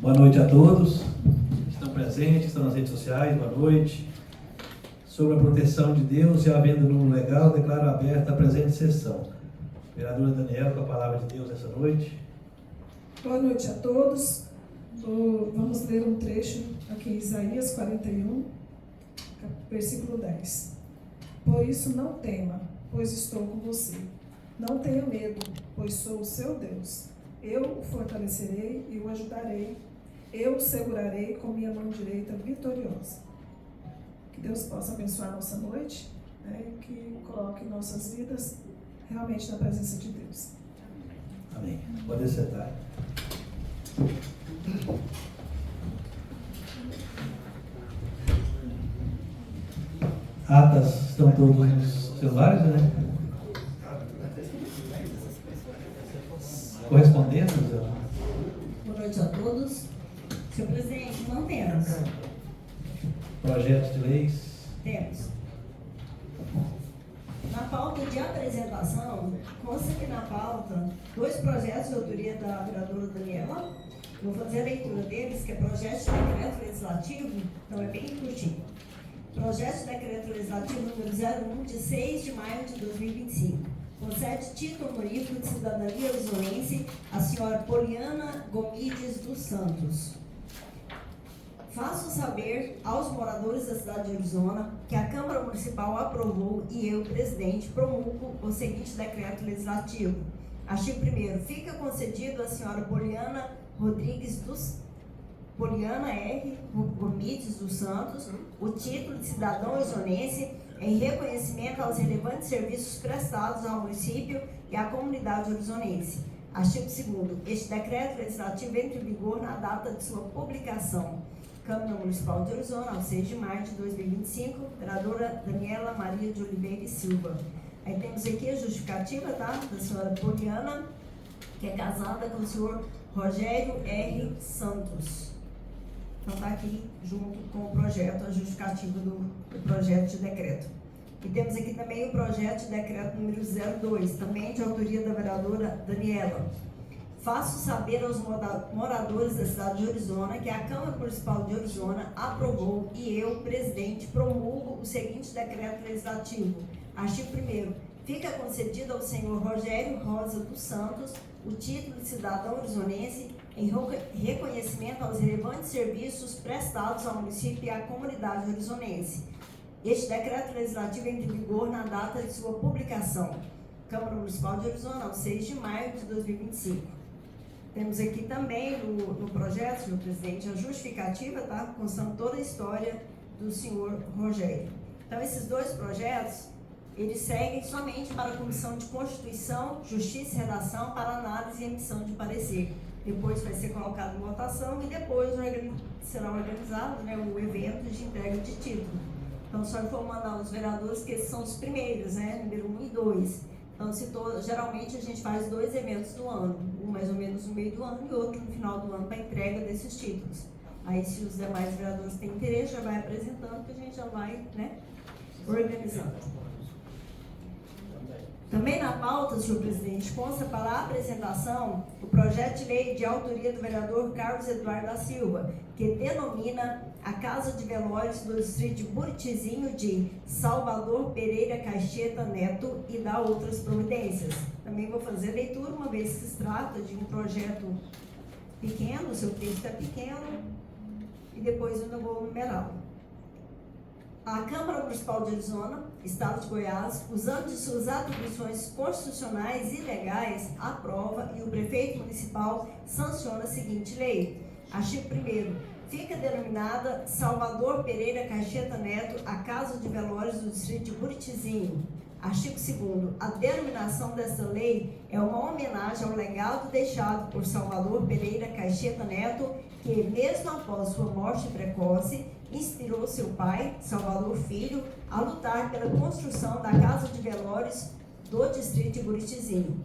Boa noite a todos que estão presentes, que estão nas redes sociais, boa noite. Sobre a proteção de Deus e havendo número legal, declaro aberta a presente sessão. Vereadora Daniela, com a palavra de Deus essa noite. Boa noite a todos. Vamos ler um trecho aqui em Isaías 41, versículo 10. Por isso não tema, pois estou com você. Não tenha medo, pois sou o seu Deus. Eu o fortalecerei e o ajudarei. Eu o segurarei com minha mão direita vitoriosa. Que Deus possa abençoar nossa noite, né, e que coloque nossas vidas realmente na presença de Deus. Amém. Pode sentar. Atas estão todos nos celulares, né? Correspondências? Boa noite a todos. Senhor presidente, não temos. Projetos de leis? Temos. Na pauta de apresentação, consta que na pauta, 2 projetos de autoria da vereadora Daniela. Vou fazer a leitura deles, que é projeto de decreto legislativo, então é bem curtinho. Projeto de decreto legislativo número 01, de 6 de maio de 2025. Concede título honorífico de cidadania lisonense à senhora Poliana Gomides dos Santos. Faço saber aos moradores da cidade de Orizona que a Câmara Municipal aprovou e eu, presidente, promulgo o seguinte decreto legislativo. Artigo 1º. Fica concedido à senhora Poliana R. Gomides dos Santos o título de cidadão orizonense em reconhecimento aos relevantes serviços prestados ao município e à comunidade orizonense. Artigo 2º. Este decreto legislativo entra em vigor na data de sua publicação. Câmara Municipal de Orizona, ao 6 de maio de 2025, vereadora Daniela Maria de Oliveira e Silva. Aí temos aqui a justificativa, tá? Da senhora Poliana, que é casada com o senhor Rogério R. Santos. Então está aqui junto com o projeto, a justificativa do projeto de decreto. E temos aqui também o projeto de decreto número 02, também de autoria da vereadora Daniela. Faço saber aos moradores da cidade de Orizona que a Câmara Municipal de Orizona aprovou e eu, presidente, promulgo o seguinte decreto legislativo. Artigo 1º. Fica concedido ao senhor Rogério Rosa dos Santos o título de cidadão orizonense em reconhecimento aos relevantes serviços prestados ao município e à comunidade orizonense. Este decreto legislativo entra em vigor na data de sua publicação. Câmara Municipal de Orizona, ao 6 de maio de 2025. Temos aqui também no projeto, senhor presidente, a justificativa, tá? Constando toda a história do senhor Rogério. Então, esses 2 projetos, eles seguem somente para a Comissão de Constituição, Justiça e Redação para análise e emissão de parecer. Depois vai ser colocado em votação e depois será organizado, né, o evento de entrega de título. Então, só informando aos vereadores que esses são os primeiros, né, número 1 e 2. Então, geralmente a gente faz 2 eventos no ano, um mais ou menos no meio do ano e outro no final do ano para a entrega desses títulos. Aí, se os demais vereadores têm interesse, já vai apresentando, que a gente já vai, né, organizando. Também na pauta, senhor presidente, consta para a apresentação o projeto de lei de autoria do vereador Carlos Eduardo da Silva, que denomina a Casa de Velórios do Distrito de Buritizinho de Salvador Pereira Caixeta Neto e dá outras providências. Também vou fazer leitura, uma vez que se trata de um projeto pequeno, o seu texto é pequeno, e depois eu ainda vou numerá-lo. A Câmara Municipal de Orizona, Estado de Goiás, usando de suas atribuições constitucionais e legais, aprova e o prefeito municipal sanciona a seguinte lei. Artigo 1º. Fica denominada Salvador Pereira Caixeta Neto a Casa de Velórios do Distrito de Buritizinho. Artigo 2º. A denominação desta lei é uma homenagem ao legado deixado por Salvador Pereira Caixeta Neto, que, mesmo após sua morte precoce, inspirou seu pai, Salvador Filho, a lutar pela construção da Casa de Velórios do Distrito de Buritizinho.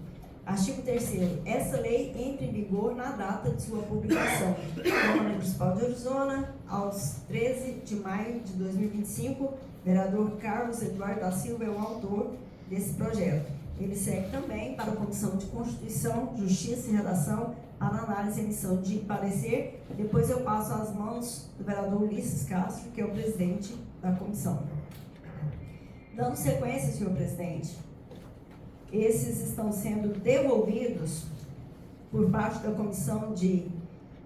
Artigo 3º. Essa lei entra em vigor na data de sua publicação. Câmara Municipal de Orizona, aos 13 de maio de 2025, vereador Carlos Eduardo da Silva é o autor desse projeto. Ele segue também para a Comissão de Constituição, Justiça e Redação para análise e emissão de parecer. Depois eu passo às mãos do vereador Ulisses Castro, que é o presidente da comissão. Dando sequência, senhor presidente, esses estão sendo devolvidos por parte da Comissão de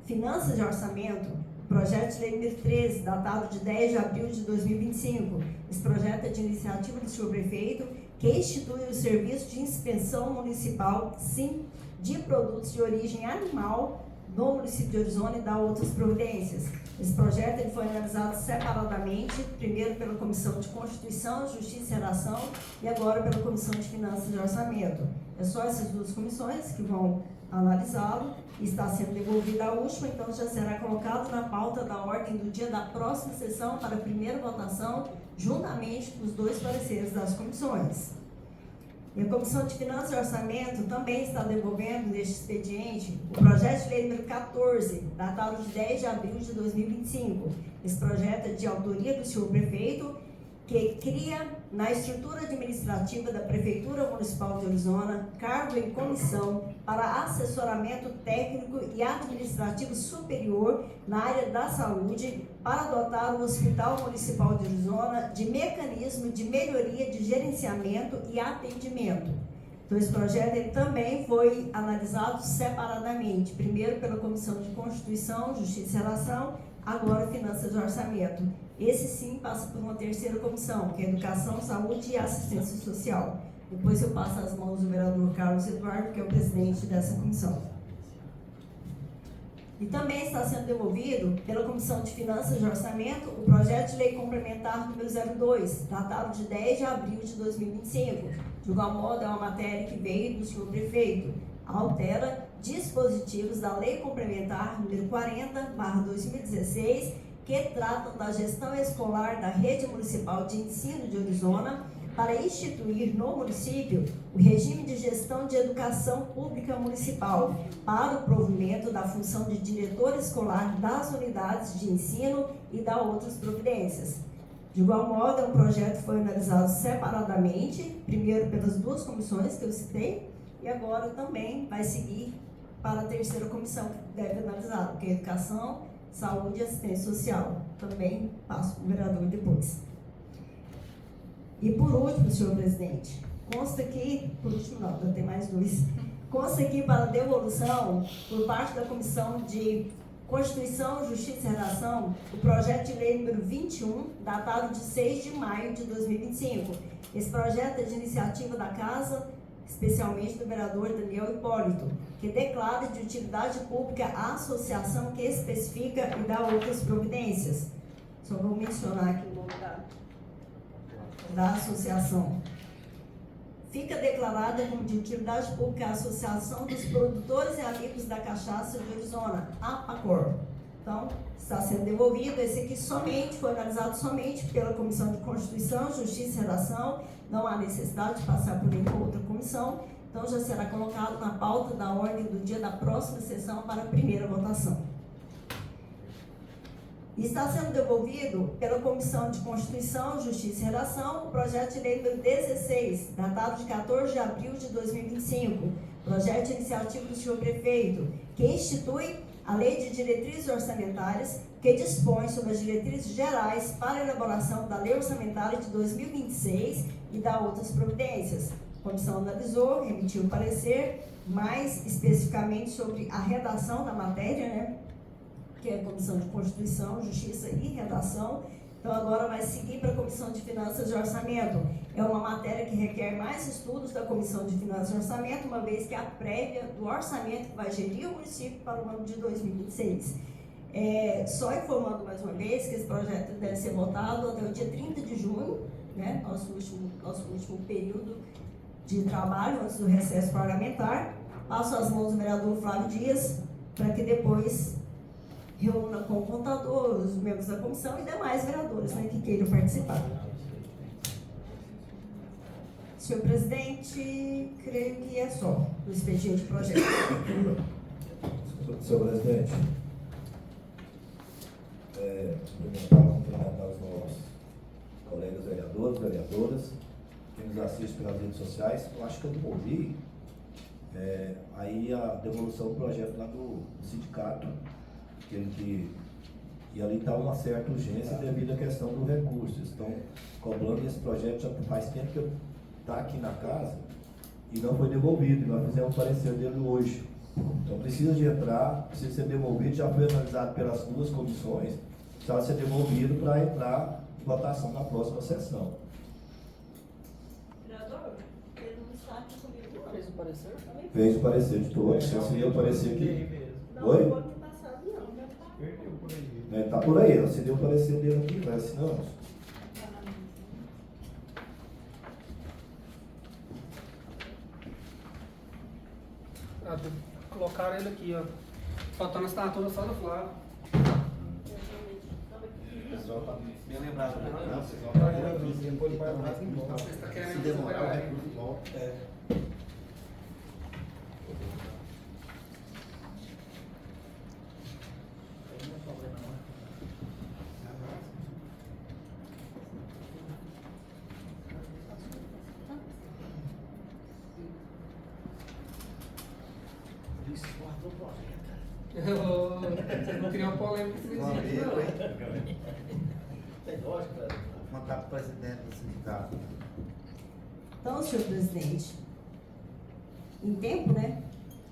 Finanças e Orçamento, projeto de lei número 13, datado de 10 de abril de 2025. Esse projeto é de iniciativa do senhor prefeito, que institui o serviço de inspeção municipal, sim, de produtos de origem animal no município de Orizona e dá outras providências. Esse projeto ele foi analisado separadamente, primeiro pela Comissão de Constituição, Justiça e Redação e agora pela Comissão de Finanças e Orçamento. É só essas duas comissões que vão analisá-lo e está sendo devolvida a última, então já será colocado na pauta da ordem do dia da próxima sessão para a primeira votação, juntamente com os dois pareceres das comissões. E a Comissão de Finanças e Orçamento também está devolvendo neste expediente o projeto de lei número 14, datado de 10 de abril de 2025. Esse projeto é de autoria do senhor prefeito, que cria na estrutura administrativa da Prefeitura Municipal de Orizona cargo em comissão para assessoramento técnico e administrativo superior na área da saúde para dotar o Hospital Municipal de Orizona de mecanismo de melhoria de gerenciamento e atendimento. Então, esse projeto ele também foi analisado separadamente, primeiro pela Comissão de Constituição, Justiça e Relação, agora Finanças e Orçamento. Esse sim passa por uma terceira comissão, que é Educação, Saúde e Assistência Social. Depois eu passo as mãos do vereador Carlos Eduardo, que é o presidente dessa comissão. E também está sendo devolvido pela Comissão de Finanças e Orçamento o projeto de lei complementar número 02, datado de 10 de abril de 2025. De igual modo, é uma matéria que veio do senhor prefeito. Altera dispositivos da lei complementar número 40/2016, que tratam da gestão escolar da Rede Municipal de Ensino de Orizona, para instituir no município o regime de gestão de educação pública municipal para o provimento da função de diretor escolar das unidades de ensino e da outras providências. De igual modo, o projeto foi analisado separadamente, primeiro pelas duas comissões que eu citei, e agora também vai seguir para a terceira comissão que deve analisar, que é Educação, Saúde e Assistência Social. Também passo para o vereador depois. E por último, senhor presidente, consta aqui, por último não, ainda tem mais dois, consta aqui para devolução, por parte da Comissão de Constituição, Justiça e Redação, o projeto de lei número 21, datado de 6 de maio de 2025. Esse projeto é de iniciativa da Casa, especialmente do vereador Daniel Hipólito, que declara de utilidade pública a associação que especifica e dá outras providências. Só vou mencionar aqui o nome da associação. Fica declarada como de utilidade pública a Associação dos Produtores e Amigos da Cachaça de Orizona, APACOR. Então, está sendo devolvido. Esse aqui foi analisado somente pela Comissão de Constituição, Justiça e Redação. Não há necessidade de passar por nenhuma outra comissão. Então, já será colocado na pauta da ordem do dia da próxima sessão para a primeira votação. Está sendo devolvido pela Comissão de Constituição, Justiça e Redação o projeto de lei número 16, datado de 14 de abril de 2025, projeto de iniciativa do senhor prefeito, que institui a Lei de Diretrizes Orçamentárias, que dispõe sobre as diretrizes gerais para a elaboração da Lei Orçamentária de 2026 e dá outras providências. A comissão analisou, emitiu o parecer, mais especificamente sobre a redação da matéria, que é a Comissão de Constituição, Justiça e Redação. Então, agora vai seguir para a Comissão de Finanças e Orçamento. É uma matéria que requer mais estudos da Comissão de Finanças e Orçamento, uma vez que é a prévia do orçamento que vai gerir o município para o ano de 2026. Só informando mais uma vez que esse projeto deve ser votado até o dia 30 de junho, nosso último período de trabalho, antes do recesso parlamentar. Passo as mãos do vereador Flávio Dias, para que depois reúna com o contador, os membros da comissão e demais vereadores que queiram participar. Senhor presidente, creio que é só o expediente de projeto. Senhor presidente, cumprimentar os nossos colegas vereadores, vereadoras, que nos assistem pelas redes sociais. Eu acho que eu não ouvi Aí a devolução do projeto lá do sindicato, e ali está uma certa urgência devido à questão do recurso. Eles estão cobrando esse projeto já faz tempo que está aqui na casa e não foi devolvido. Nós fizemos o parecer dele hoje. Então precisa de entrar, precisa ser devolvido, já foi analisado pelas duas comissões, precisa ser devolvido para entrar em votação na próxima sessão. Vereador, ele não está aqui comigo. Fez o parecer? Fez o parecer de todos, só seria o parecer aqui. Oi? Não, ano passado não. Perdeu por aí. Está por aí, você deu o parecer dele aqui, nós assinamos. Colocaram ele aqui, ó. Faltando a assinatura só do Flávio. Bem lembrado, né? Você está querendo Se demorar, o recuperar. recurso volta. Aí não é problema, não. Isso, guardou o projeto. Vocês não criam polêmica esse Não, dia, eu, não. hein? Tem lógica, cara. Vou mandar para o presidente do sindicato. Então, senhor presidente, em tempo, né,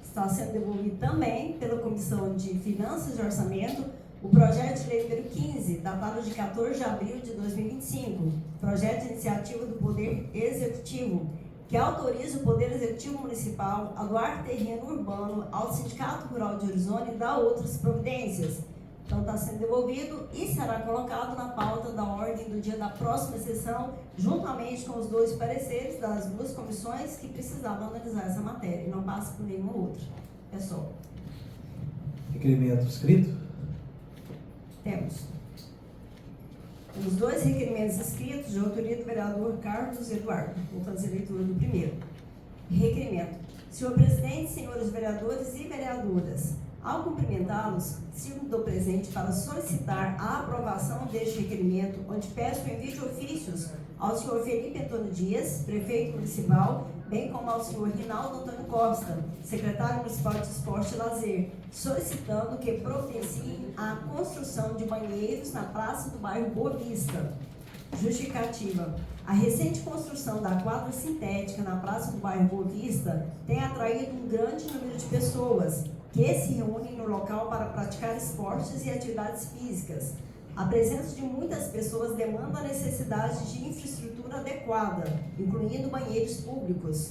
está sendo devolvido também pela Comissão de Finanças e Orçamento o projeto de lei número 15, datado de 14 de abril de 2025, projeto de iniciativa do Poder Executivo, que autoriza o Poder Executivo Municipal a doar terreno urbano ao Sindicato Rural de Orizona e dar outras providências. Então está sendo devolvido e será colocado na pauta da ordem do dia da próxima sessão, juntamente com os dois pareceres das duas comissões que precisavam analisar essa matéria, e não passa por nenhuma outra. É só. Requerimento escrito? Temos dois requerimentos escritos de autoria do vereador Carlos Eduardo. Vou fazer a leitura do primeiro. Requerimento. Senhor presidente, senhores vereadores e vereadoras, ao cumprimentá-los, sirvo do presente para solicitar a aprovação deste requerimento, onde peço o envio de ofícios ao senhor Felipe Antônio Dias, prefeito municipal, bem como ao senhor Rinaldo Antônio Costa, secretário municipal de Esporte e Lazer, solicitando que providenciem a construção de banheiros na praça do bairro Boa Vista. Justificativa. A recente construção da quadra sintética na praça do bairro Boa Vista tem atraído um grande número de pessoas que se reúnem no local para praticar esportes e atividades físicas. A presença de muitas pessoas demanda a necessidade de infraestrutura adequada, incluindo banheiros públicos.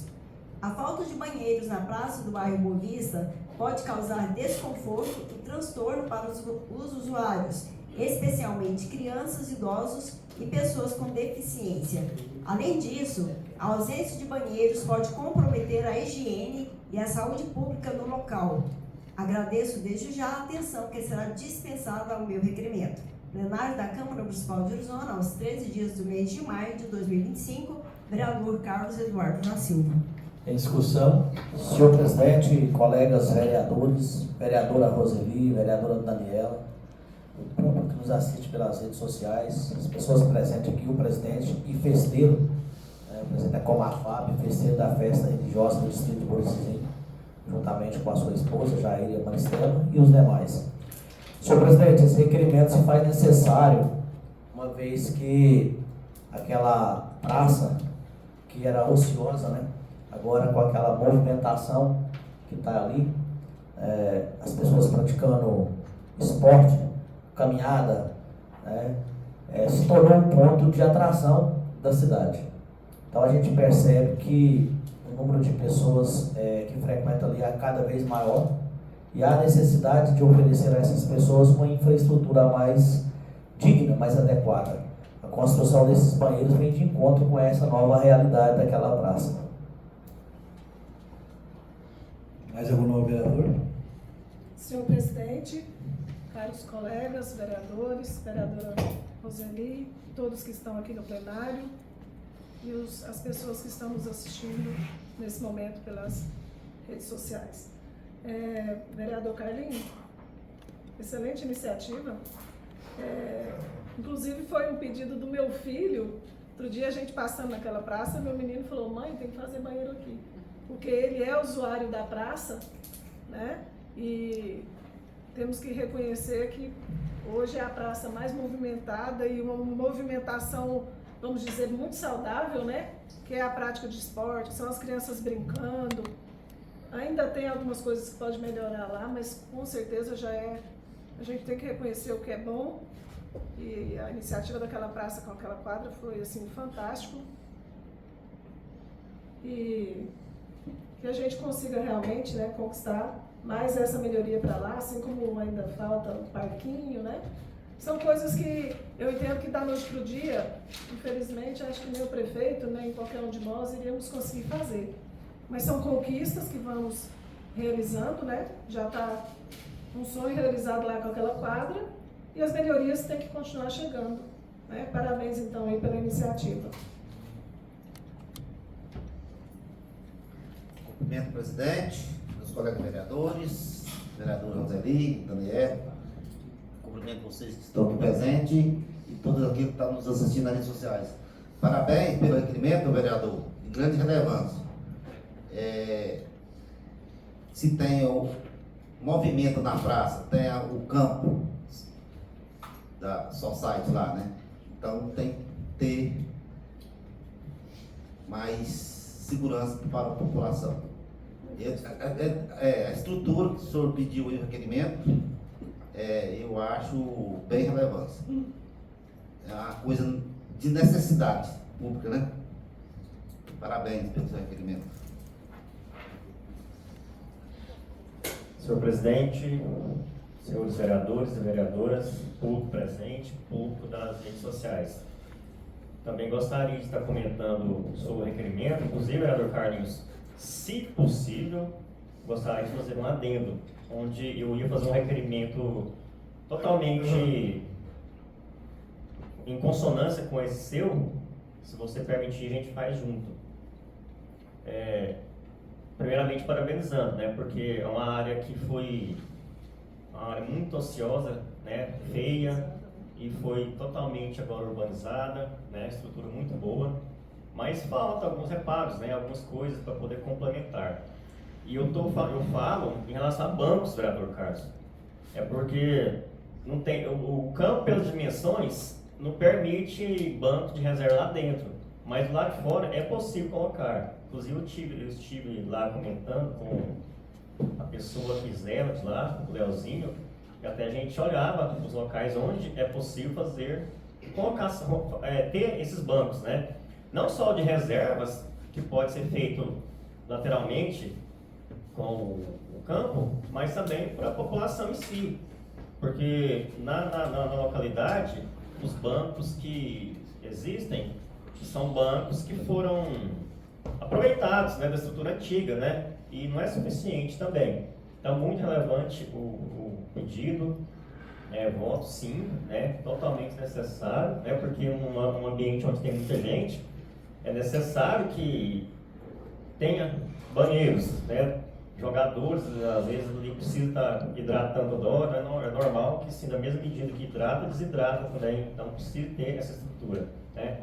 A falta de banheiros na praça do bairro Boa Vista pode causar desconforto e transtorno para os usuários, especialmente crianças, idosos e pessoas com deficiência. Além disso, a ausência de banheiros pode comprometer a higiene e a saúde pública no local. Agradeço desde já a atenção que será dispensada ao meu requerimento. Plenário da Câmara Municipal de Orizona, aos 13 dias do mês de maio de 2025, vereador Carlos Eduardo da Silva. Em discussão. Senhor presidente, colegas vereadores, vereadora Roseli, vereadora Daniela, o público que nos assiste pelas redes sociais, as pessoas presentes aqui, o presidente e festeiro, o presidente da Comafab, festeiro da festa religiosa do distrito de Borizizinho, juntamente com a sua esposa, Jair Maristela, e os demais. Senhor presidente, esse requerimento se faz necessário, uma vez que aquela praça, que era ociosa, né? Agora com aquela movimentação que está ali, as pessoas praticando esporte, caminhada, se tornou um ponto de atração da cidade. Então a gente percebe que o número de pessoas que frequentam ali é cada vez maior e há necessidade de oferecer a essas pessoas uma infraestrutura mais digna, mais adequada. A construção desses banheiros vem de encontro com essa nova realidade daquela praça. Mais algum novo vereador? Senhor presidente, caros colegas, vereadores, vereadora Roseli, todos que estão aqui no plenário e as pessoas que estão nos assistindo nesse momento pelas redes sociais. Vereador Carlinhos, excelente iniciativa. Inclusive foi um pedido do meu filho. Outro dia a gente passando naquela praça, meu menino falou: mãe, tem que fazer banheiro aqui. porque ele é usuário da praça, né? E temos que reconhecer que hoje é a praça mais movimentada e uma movimentação, vamos dizer, muito saudável, né? Que é a prática de esporte, que são as crianças brincando. Ainda tem algumas coisas que pode melhorar lá, mas com certeza já é. A gente tem que reconhecer o que é bom. E a iniciativa daquela praça com aquela quadra foi assim fantástico. E que a gente consiga realmente, né, conquistar mais essa melhoria para lá, assim como ainda falta um parquinho, né? São coisas que eu entendo que da noite para o dia, infelizmente, acho que nem o prefeito, nem qualquer um de nós iríamos conseguir fazer. Mas são conquistas que vamos realizando, né? Já está um sonho realizado lá com aquela quadra e as melhorias têm que continuar chegando, né? Parabéns, então, aí pela iniciativa. Cumprimento o presidente, meus colegas vereadores, vereador Roseli, Daniel. Cumprimento vocês que estão aqui presentes e todos aqueles que estão nos assistindo nas redes sociais. Parabéns pelo requerimento, vereador, de grande relevância. Se tem o movimento na praça, tem o campo da Society lá, né? Então tem que ter mais segurança para a população. A estrutura que o senhor pediu aí, o requerimento, eu acho bem relevante. É uma coisa de necessidade pública, né? Parabéns pelo seu requerimento. Senhor presidente, senhores vereadores e vereadoras, público presente, público das redes sociais. Também gostaria de estar comentando sobre o requerimento, inclusive, vereador Carlinhos, se possível, gostaria de fazer um adendo, onde eu ia fazer um requerimento totalmente em consonância com esse seu. Se você permitir, a gente faz junto. Primeiramente, parabenizando, né, porque é uma área que foi uma área muito ociosa, né, feia, e foi totalmente agora urbanizada, né, estrutura muito boa, mas falta alguns reparos, né, algumas coisas para poder complementar. E eu falo em relação a bancos, vereador Carlos, porque não tem, o campo pelas dimensões não permite banco de reserva lá dentro, mas lá de fora é possível colocar. Inclusive eu estive lá comentando com a pessoa que zela de lá, o Leozinho, e até a gente olhava os locais onde é possível fazer, ter esses bancos, né? Não só de reservas, que pode ser feito lateralmente com o campo, mas também para a população em si. Porque na localidade, os bancos que existem são bancos que foram aproveitados, né, da estrutura antiga, né? E não é suficiente também. Então, muito relevante o pedido, voto sim, né, totalmente necessário, né, porque um ambiente onde tem muita gente, é necessário que tenha banheiros, né, jogadores, às vezes ali precisa estar hidratando toda hora, é normal que sim, da mesma medida que hidrata, desidrata também, então precisa ter essa estrutura, né.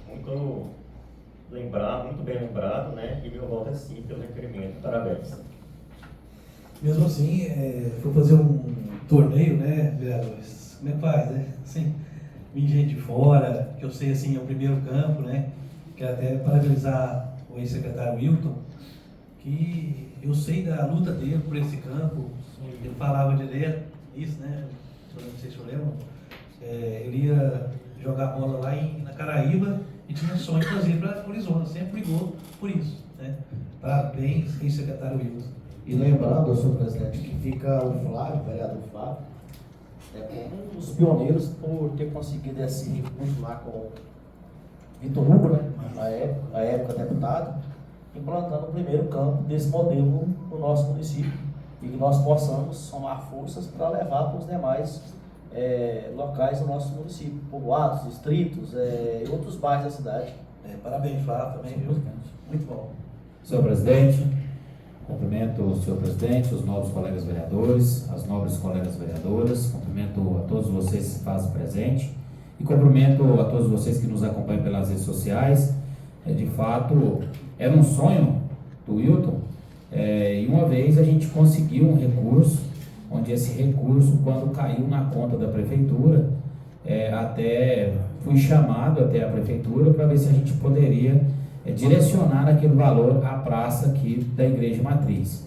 Muito bem lembrado, né, e meu voto é sim pelo requerimento. Parabéns. Mesmo assim, for fazer um torneio, né, vereadores, como é que faz, né? Assim, vem gente de fora, que eu sei, assim, é o primeiro campo, né? Quero até parabenizar o ex-secretário Wilton, que eu sei da luta dele por esse campo, ele falava direto isso, né? Não sei se eu lembro. Ele ia jogar bola lá na Caraíba e tinha sonho de fazer para Arizona, sempre brigou por isso, né? Parabéns, ex-secretário Wilton. E lembrando, senhor presidente, que fica o Flávio, o vereador Flávio, como um dos pioneiros por ter conseguido esse recurso lá com o Vitor Hugo, né, na época deputado, implantando o primeiro campo desse modelo no nosso município e que nós possamos somar forças para levar para os demais locais do nosso município, povoados, distritos e outros bairros da cidade. Parabéns, Flávio, também, viu? Muito bom. Senhor presidente, cumprimento o senhor presidente, os nobres colegas vereadores, as nobres colegas vereadoras, cumprimento a todos vocês que se fazem presente e cumprimento a todos vocês que nos acompanham pelas redes sociais. De fato, era um sonho do Wilton, e uma vez a gente conseguiu um recurso, onde esse recurso, quando caiu na conta da prefeitura, até fui chamado até a prefeitura para ver se a gente poderia direcionar aquele valor à praça aqui da Igreja Matriz.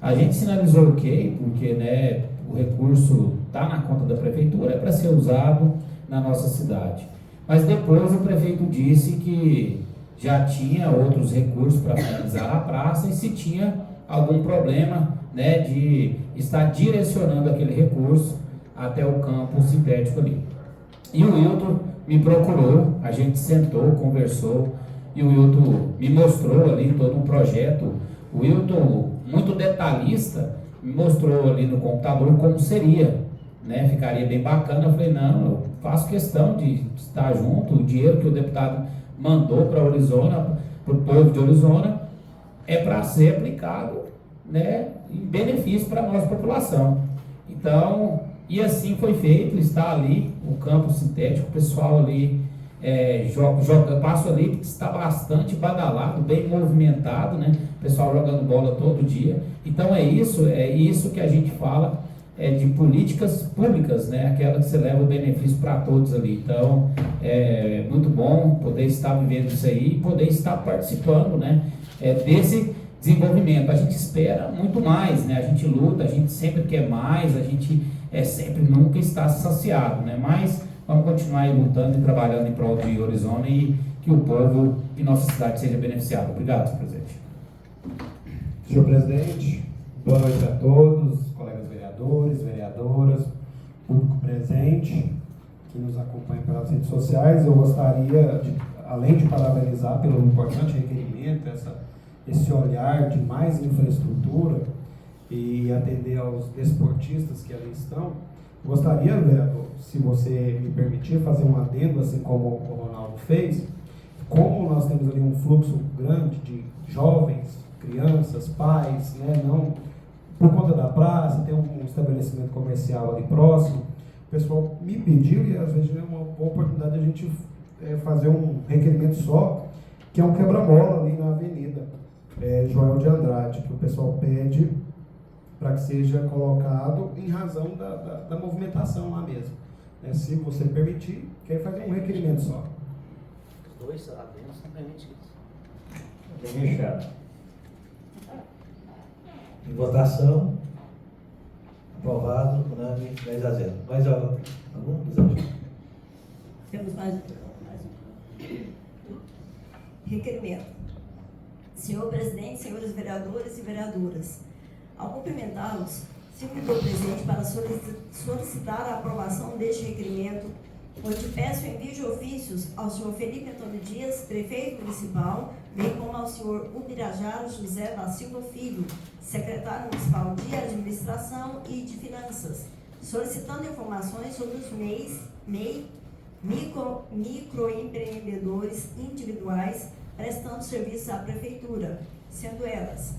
A gente sinalizou ok, porque, né, o recurso está na conta da prefeitura, é para ser usado na nossa cidade. Mas depois o prefeito disse que já tinha outros recursos para finalizar a praça e se tinha algum problema, né, de estar direcionando aquele recurso até o campo sintético ali. E o Wilton me procurou, a gente sentou, conversou, e o Wilton me mostrou ali todo um projeto. O Wilton, muito detalhista, me mostrou ali no computador como seria, né? Ficaria bem bacana. Eu falei, não, eu faço questão de estar junto. O dinheiro que o deputado mandou para Orizona, para o povo de Orizona, é para ser aplicado, né, em benefício para a nossa população. Então, e assim foi feito. Está ali o campo sintético, o pessoal ali passo ali que está bastante badalado, bem movimentado, né? O pessoal jogando bola todo dia. Então é isso que a gente fala de políticas públicas, né? Aquela que você leva o benefício para todos ali. Então é muito bom poder estar vivendo isso aí e poder estar participando, né, desse desenvolvimento. A gente espera muito mais, né? A gente luta, a gente sempre quer mais, a gente sempre nunca está saciado, né? Mas vamos continuar aí lutando e trabalhando em prol de Orizona e que o povo e nossa cidade seja beneficiado. Obrigado, senhor presidente. Senhor presidente, boa noite a todos, colegas vereadores, vereadoras, público presente, que nos acompanha pelas redes sociais. Eu gostaria, além de parabenizar pelo importante requerimento, esse olhar de mais infraestrutura e atender aos desportistas que ali estão, gostaria, vereador, se você me permitir, fazer um adendo, assim como o Ronaldo fez. Como nós temos ali um fluxo grande de jovens, crianças, pais, né, não por conta da praça, tem um estabelecimento comercial ali próximo, o pessoal me pediu, e às vezes é uma boa oportunidade de a gente fazer um requerimento só, que é um quebra-mola ali na Avenida Joel de Andrade, que o pessoal pede para que seja colocado em razão da movimentação lá mesmo. Se você permitir, quer fazer um requerimento só. Os dois adendos são permitidos. Bem fechado. Em votação, aprovado, unânime, 10-0. Mais algum? Temos mais um. Requerimento. Senhor presidente, senhores vereadores e vereadoras, ao cumprimentá-los, sinto o presente para solicitar a aprovação deste requerimento, onde peço envio de ofícios ao senhor Felipe Antônio Dias, prefeito municipal, bem como ao senhor Ubirajara José da Silva Filho, secretário municipal de Administração e de Finanças, solicitando informações sobre os microempreendedores individuais prestando serviço à prefeitura, sendo elas: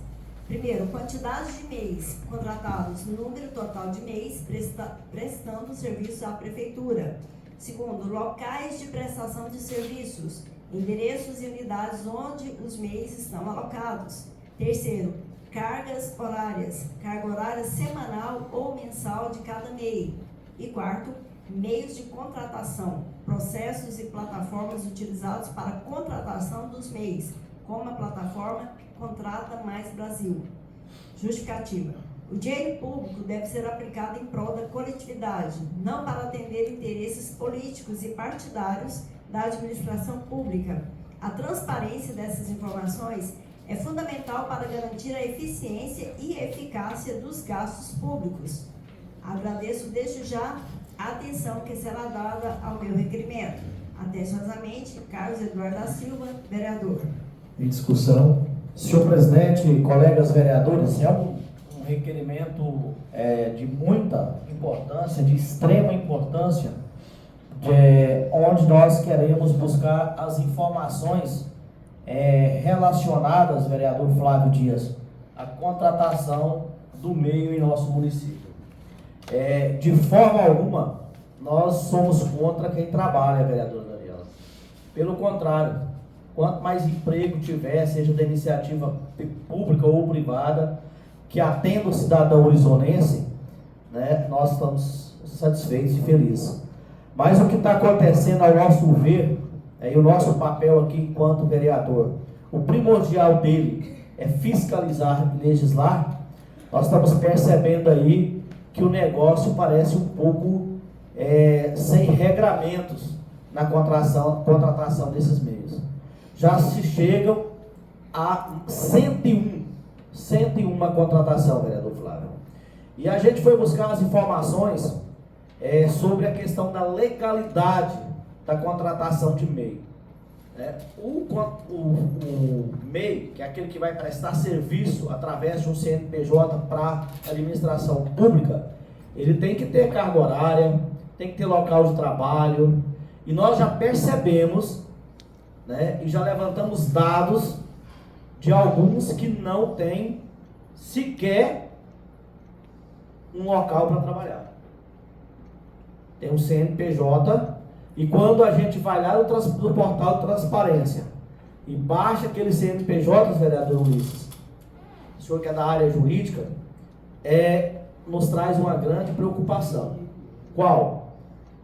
primeiro, quantidade de MEIs contratados, número total de MEIs prestando serviço à prefeitura. Segundo, locais de prestação de serviços, endereços e unidades onde os MEIs estão alocados. Terceiro, carga horária semanal ou mensal de cada MEI. E quarto, meios de contratação, processos e plataformas utilizados para a contratação dos MEIs, como a plataforma Contrata Mais Brasil. Justificativa. O dinheiro público deve ser aplicado em prol da coletividade, não para atender interesses políticos e partidários da administração pública. A transparência dessas informações é fundamental para garantir a eficiência e eficácia dos gastos públicos. Agradeço desde já a atenção que será dada ao meu requerimento. Atenciosamente, Carlos Eduardo da Silva, vereador. Em discussão. Senhor presidente, colegas vereadores, é um requerimento de muita importância, de extrema importância, onde nós queremos buscar as informações relacionadas, vereador Flávio Dias, à contratação do meio em nosso município. De forma alguma, nós somos contra quem trabalha, vereador Daniela. Pelo contrário, quanto mais emprego tiver, seja da iniciativa pública ou privada, que atenda o cidadão orizonense, né, nós estamos satisfeitos e felizes. Mas o que está acontecendo ao nosso ver, e o nosso papel aqui enquanto vereador, o primordial dele é fiscalizar e legislar. Nós estamos percebendo aí que o negócio parece um pouco sem regramentos na contratação desses meios. Já se chegam a 101 contratação, vereador Flávio. E a gente foi buscar as informações sobre a questão da legalidade da contratação de MEI. O MEI, que é aquele que vai prestar serviço através de um CNPJ para a administração pública, ele tem que ter carga horária, tem que ter local de trabalho, e nós já percebemos, né, e já levantamos dados de alguns que não têm sequer um local para trabalhar. Tem um CNPJ, e quando a gente vai lá no portal de transparência e baixa aqueles CNPJs, vereador Ulisses, o senhor que é da área jurídica, nos traz uma grande preocupação. Qual?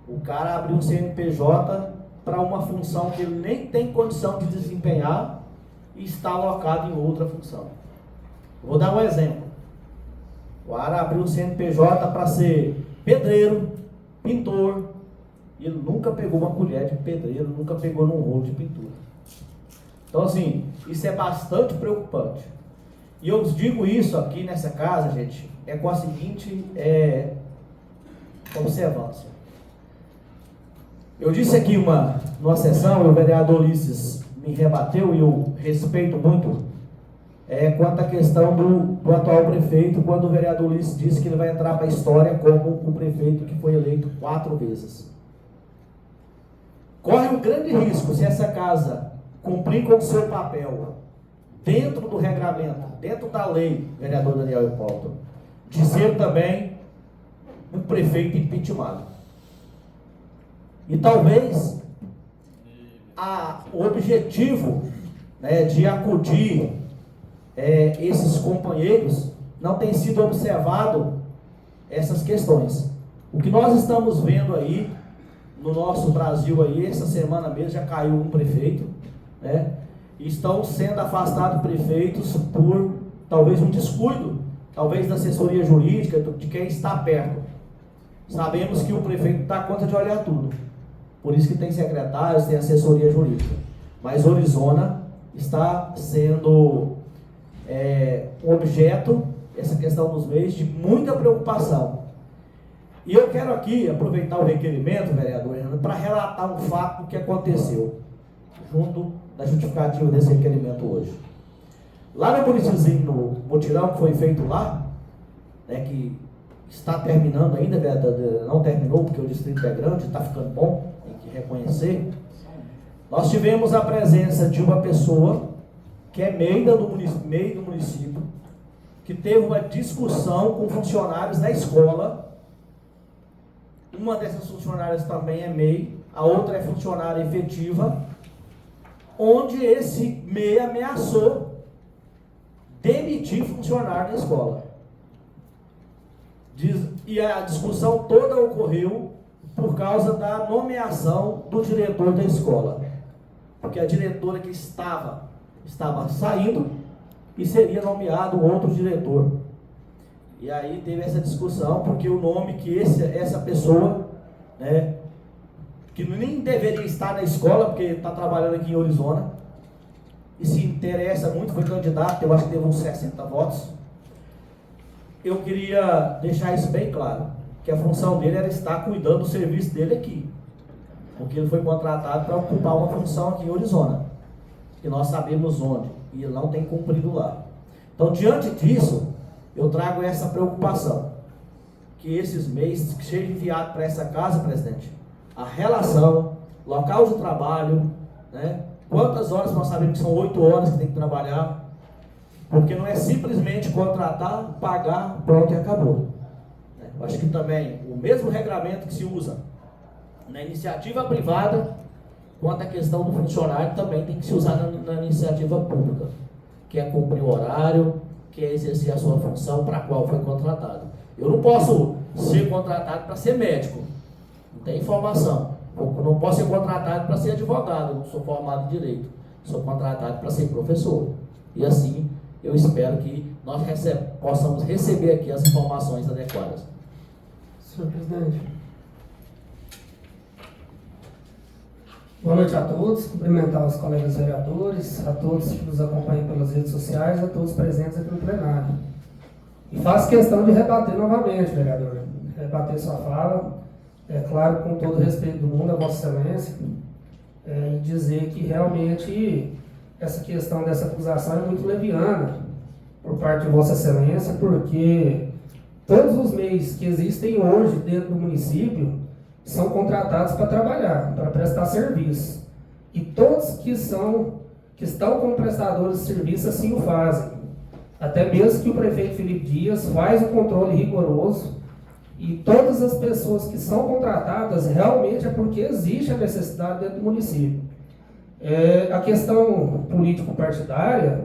O cara abriu um CNPJ para uma função que ele nem tem condição de desempenhar e está alocado em outra função. Vou dar um exemplo. O cara abriu um CNPJ para ser pedreiro, pintor, e ele nunca pegou uma colher de pedreiro, nunca pegou num rolo de pintura. Então, assim, isso é bastante preocupante. E eu digo isso aqui nessa casa, gente, com a seguinte observância. Eu disse aqui numa sessão, e o vereador Ulisses me rebateu, e eu respeito muito, quanto à questão do atual prefeito, quando o vereador Ulisses disse que ele vai entrar para a história como o prefeito que foi eleito 4 vezes. Corre um grande risco, se essa casa cumprir com o seu papel, dentro do regramento, dentro da lei, vereador Daniel Hipólito, de ser também um prefeito impeachmentado. E talvez o objetivo, né, de acudir esses companheiros não tenha sido observado essas questões. O que nós estamos vendo aí no nosso Brasil aí, essa semana mesmo já caiu um prefeito, né? E estão sendo afastados prefeitos por talvez um descuido, talvez da assessoria jurídica, de quem está perto. Sabemos que o prefeito dá conta de olhar tudo, por isso que tem secretários, tem assessoria jurídica. Mas Orizona está sendo um objeto, essa questão dos meios, de muita preocupação. E eu quero aqui aproveitar o requerimento, vereador, para relatar um fato que aconteceu, junto da justificativa desse requerimento hoje. Lá no município, no mutirão que foi feito lá, né, que está terminando ainda, vereador, não terminou porque o distrito é grande, está ficando bom, tem que reconhecer. Nós tivemos a presença de uma pessoa que é MEI do município, que teve uma discussão com funcionários da escola. Uma dessas funcionárias também é MEI, a outra é funcionária efetiva, onde esse MEI ameaçou demitir funcionário da escola. E a discussão toda ocorreu por causa da nomeação do diretor da escola. Porque a diretora que estava saindo e seria nomeado outro diretor. E aí teve essa discussão, porque o nome que essa pessoa, né, que nem deveria estar na escola, porque está trabalhando aqui em Orizona, e se interessa muito, foi candidato, eu acho que teve uns 60 votos. Eu queria deixar isso bem claro, que a função dele era estar cuidando do serviço dele aqui, porque ele foi contratado para ocupar uma função aqui em Orizona, que nós sabemos onde, e ele não tem cumprido lá. Então, diante disso, eu trago essa preocupação, que esses MEIs que sejam enviados para essa casa, presidente, a relação, local de trabalho, né? Quantas horas nós sabemos que são 8 horas que tem que trabalhar, porque não é simplesmente contratar, pagar, pronto e acabou. Eu acho que também o mesmo regramento que se usa na iniciativa privada quanto à questão do funcionário também tem que se usar na iniciativa pública, que é cumprir o horário, que é exercer a sua função para a qual foi contratado. Eu não posso ser contratado para ser médico, não tem informação. Eu não posso ser contratado para ser advogado, eu não sou formado em direito. Sou contratado para ser professor. E assim, eu espero que nós possamos receber aqui as informações adequadas. Senhor presidente. Boa noite a todos. Cumprimentar os colegas vereadores, a todos que nos acompanham pelas redes sociais, a todos presentes aqui no plenário. E faço questão de rebater novamente, vereador. Rebater sua fala, é claro, com todo o respeito do mundo, a Vossa Excelência, e dizer que realmente essa questão dessa acusação é muito leviana por parte de Vossa Excelência, porque todos os meios que existem hoje dentro do município são contratados para trabalhar, para prestar serviço. E todos que estão como prestadores de serviço assim o fazem. Até mesmo que o prefeito Felipe Dias faz um controle rigoroso e todas as pessoas que são contratadas realmente é porque existe a necessidade dentro do município. A questão político-partidária,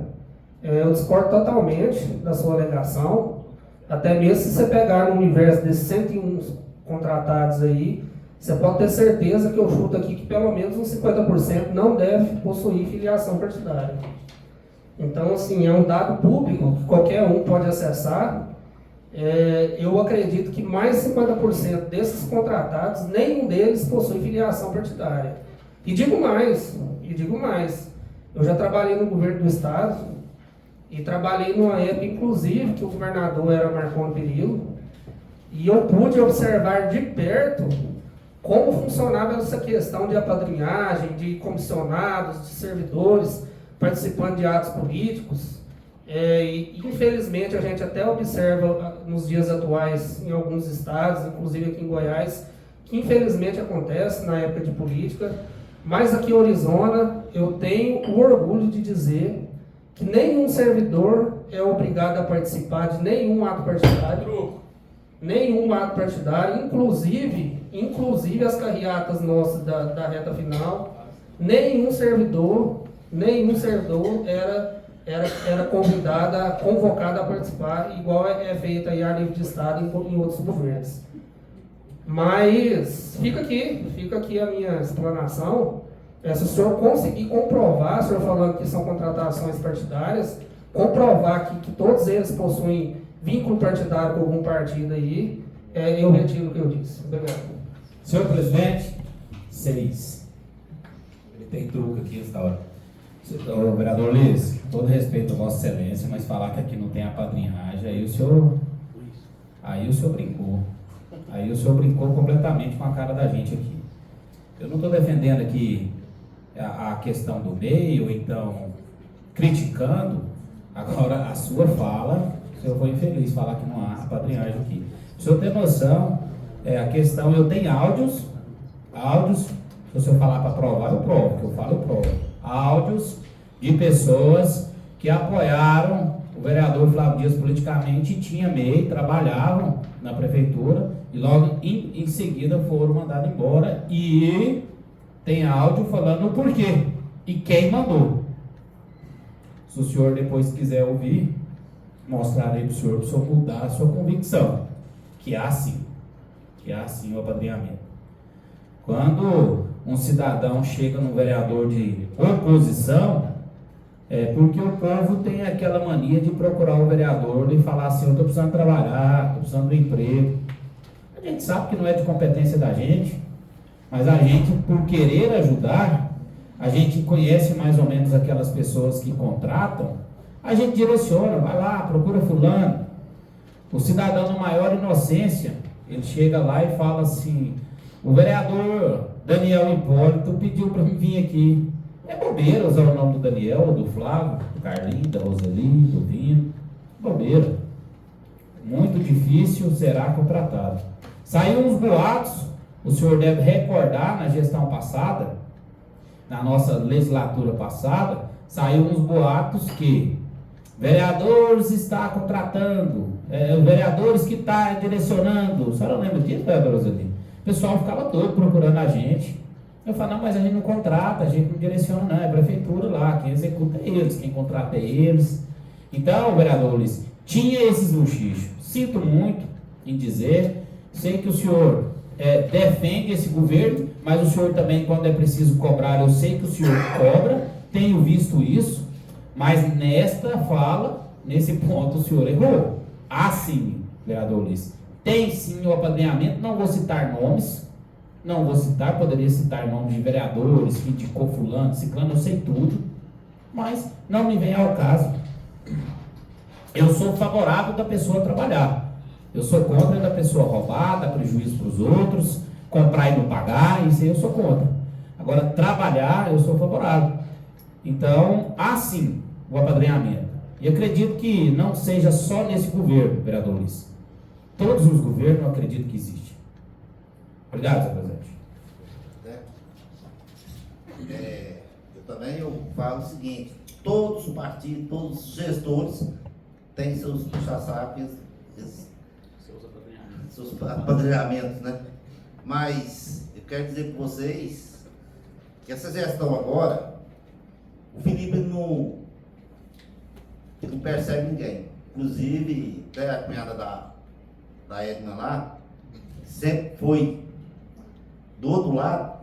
eu discordo totalmente da sua alegação, até mesmo se você pegar no universo desses 101 contratados aí, você pode ter certeza que eu chuto aqui que pelo menos uns 50% não deve possuir filiação partidária. Então, assim, é um dado público que qualquer um pode acessar. Eu acredito que mais de 50% desses contratados, nenhum deles possui filiação partidária. E digo mais, eu já trabalhei no governo do estado e trabalhei numa época, inclusive, que o governador era Marconi Perillo, e eu pude observar de perto como funcionava essa questão de apadrinhagem, de comissionados, de servidores participando de atos políticos. E infelizmente a gente até observa nos dias atuais em alguns estados, inclusive aqui em Goiás, que infelizmente acontece na época de política, mas aqui em Orizona eu tenho o orgulho de dizer que nenhum servidor é obrigado a participar de nenhum ato partidário, inclusive as carreatas nossas da reta final, nenhum servidor era convocado a participar, igual é feito aí a nível de estado em outros governos. Mas fica aqui a minha explanação. Se o senhor conseguir comprovar, o senhor falando que são contratações partidárias, comprovar que todos eles possuem vínculo partidário com algum partido aí, eu retiro o que eu disse. Obrigado. Senhor presidente, 6. Ele tem truque aqui nessa hora. O vereador Liz, todo respeito a Vossa Excelência, mas falar que aqui não tem apadrinhagem, aí o senhor brincou. Aí o senhor brincou completamente com a cara da gente aqui. Eu não estou defendendo aqui a questão do meio, ou então criticando. Agora, a sua fala, o senhor foi infeliz falar que não há apadrinhagem aqui. O senhor tem noção, a questão, eu tenho áudios, se o senhor falar para provar, eu provo, que eu falo, eu provo. Áudios de pessoas que apoiaram o vereador Flávio Dias politicamente e tinha MEI, trabalhavam na prefeitura e logo em seguida foram mandados embora, e tem áudio falando o porquê e quem mandou. Se o senhor depois quiser ouvir, mostrarei para o senhor mudar a sua convicção, que há sim o apadrinhamento. Quando um cidadão chega num vereador de oposição, é porque o povo tem aquela mania de procurar o vereador e falar assim: eu estou precisando trabalhar, estou precisando de emprego. A gente sabe que não é de competência da gente, mas a gente, por querer ajudar, a gente conhece mais ou menos aquelas pessoas que contratam, a gente direciona, vai lá, procura fulano. O cidadão, na maior inocência, ele chega lá e fala assim: o vereador Daniel Hipólito pediu para mim vir aqui. É bobeira usar o nome do Daniel, do Flávio, do Carlinhos, da Roseli, do Vino. Bobeira. Muito difícil será contratado. Saiu uns boatos, o senhor deve recordar, na gestão passada, na nossa legislatura passada, saiu uns boatos que vereadores está contratando, vereadores que está direcionando. A senhora lembra disso, vereadora Roseli? O pessoal ficava todo procurando a gente. Eu falo, não, mas a gente não contrata, a gente não direciona, não, é a prefeitura lá, quem executa é eles, quem contrata é eles. Então, vereador Ulisses, tinha esses bochichos. Sinto muito em dizer, sei que o senhor defende esse governo, mas o senhor também, quando é preciso cobrar, eu sei que o senhor cobra, tenho visto isso, mas nesta fala, nesse ponto, o senhor errou. Há sim, vereador Ulisses, tem sim o apadrinhamento, não vou citar nomes, não vou citar, poderia citar nomes de vereadores, que indicou fulano, ciclano, eu sei tudo, mas não me vem ao caso. Eu sou favorável da pessoa trabalhar. Eu sou contra da pessoa roubar, dar prejuízo para os outros, comprar e não pagar, isso aí eu sou contra. Agora, trabalhar, eu sou favorável. Então, há sim o apadrinhamento. E acredito que não seja só nesse governo, vereador Ulisses. Todos os governos eu acredito que existe. Obrigado, senhor presidente. Eu falo o seguinte, todos os partidos, todos os gestores têm seus puxa-sacos, seus apadrinhamentos, né? Mas eu quero dizer para vocês que essa gestão agora, o Felipe não percebe ninguém. Inclusive, até a cunhada da Edna lá, sempre foi do outro lado,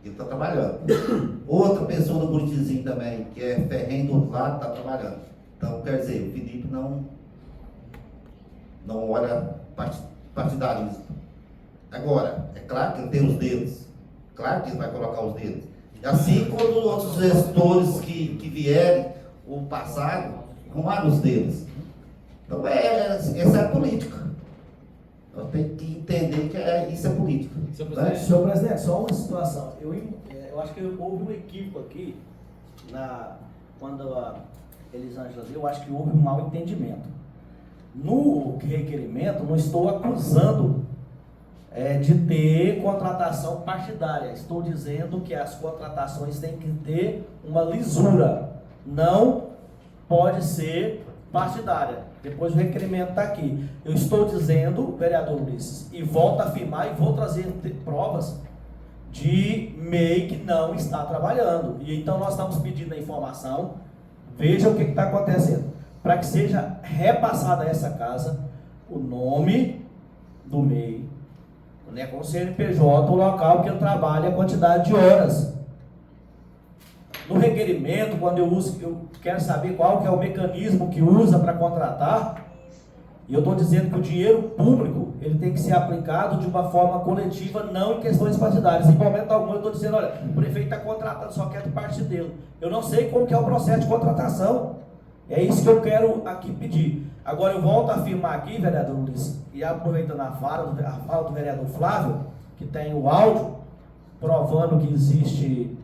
ele está trabalhando. Outra pessoa do Buritizinho também, que é ferrenho do outro lado, está trabalhando. Então, quer dizer, o Felipe não olha partidarismo. Agora, é claro que ele tem os dedos, claro que ele vai colocar os dedos. Assim como outros gestores que vierem, o passado, arrumaram os dedos. Então, essa é a política. Eu tenho que entender que isso é política. Senhor presidente, só uma situação. Eu acho que houve um equívoco aqui, quando a Elisângela deu, eu acho que houve um mau entendimento. No requerimento, não estou acusando de ter contratação partidária. Estou dizendo que as contratações têm que ter uma lisura. Não pode ser partidária. Depois o requerimento está aqui. Eu estou dizendo, vereador Ulisses, e volto a afirmar e vou trazer provas de MEI que não está trabalhando. E então nós estamos pedindo a informação, veja o que está acontecendo, para que seja repassada a essa casa o nome do MEI, né, com o CNPJ, o local que ele trabalha, a quantidade de horas. No requerimento, quando eu quero saber qual que é o mecanismo que usa para contratar, e eu estou dizendo que o dinheiro público, ele tem que ser aplicado de uma forma coletiva, não em questões partidárias. Em momento algum eu estou dizendo, olha, o prefeito está contratando, só quer de parte dele. Eu não sei como que é o processo de contratação. É isso que eu quero aqui pedir. Agora eu volto a afirmar aqui, vereador Ulisses, e aproveitando a fala do vereador Flávio, que tem o áudio, provando que existe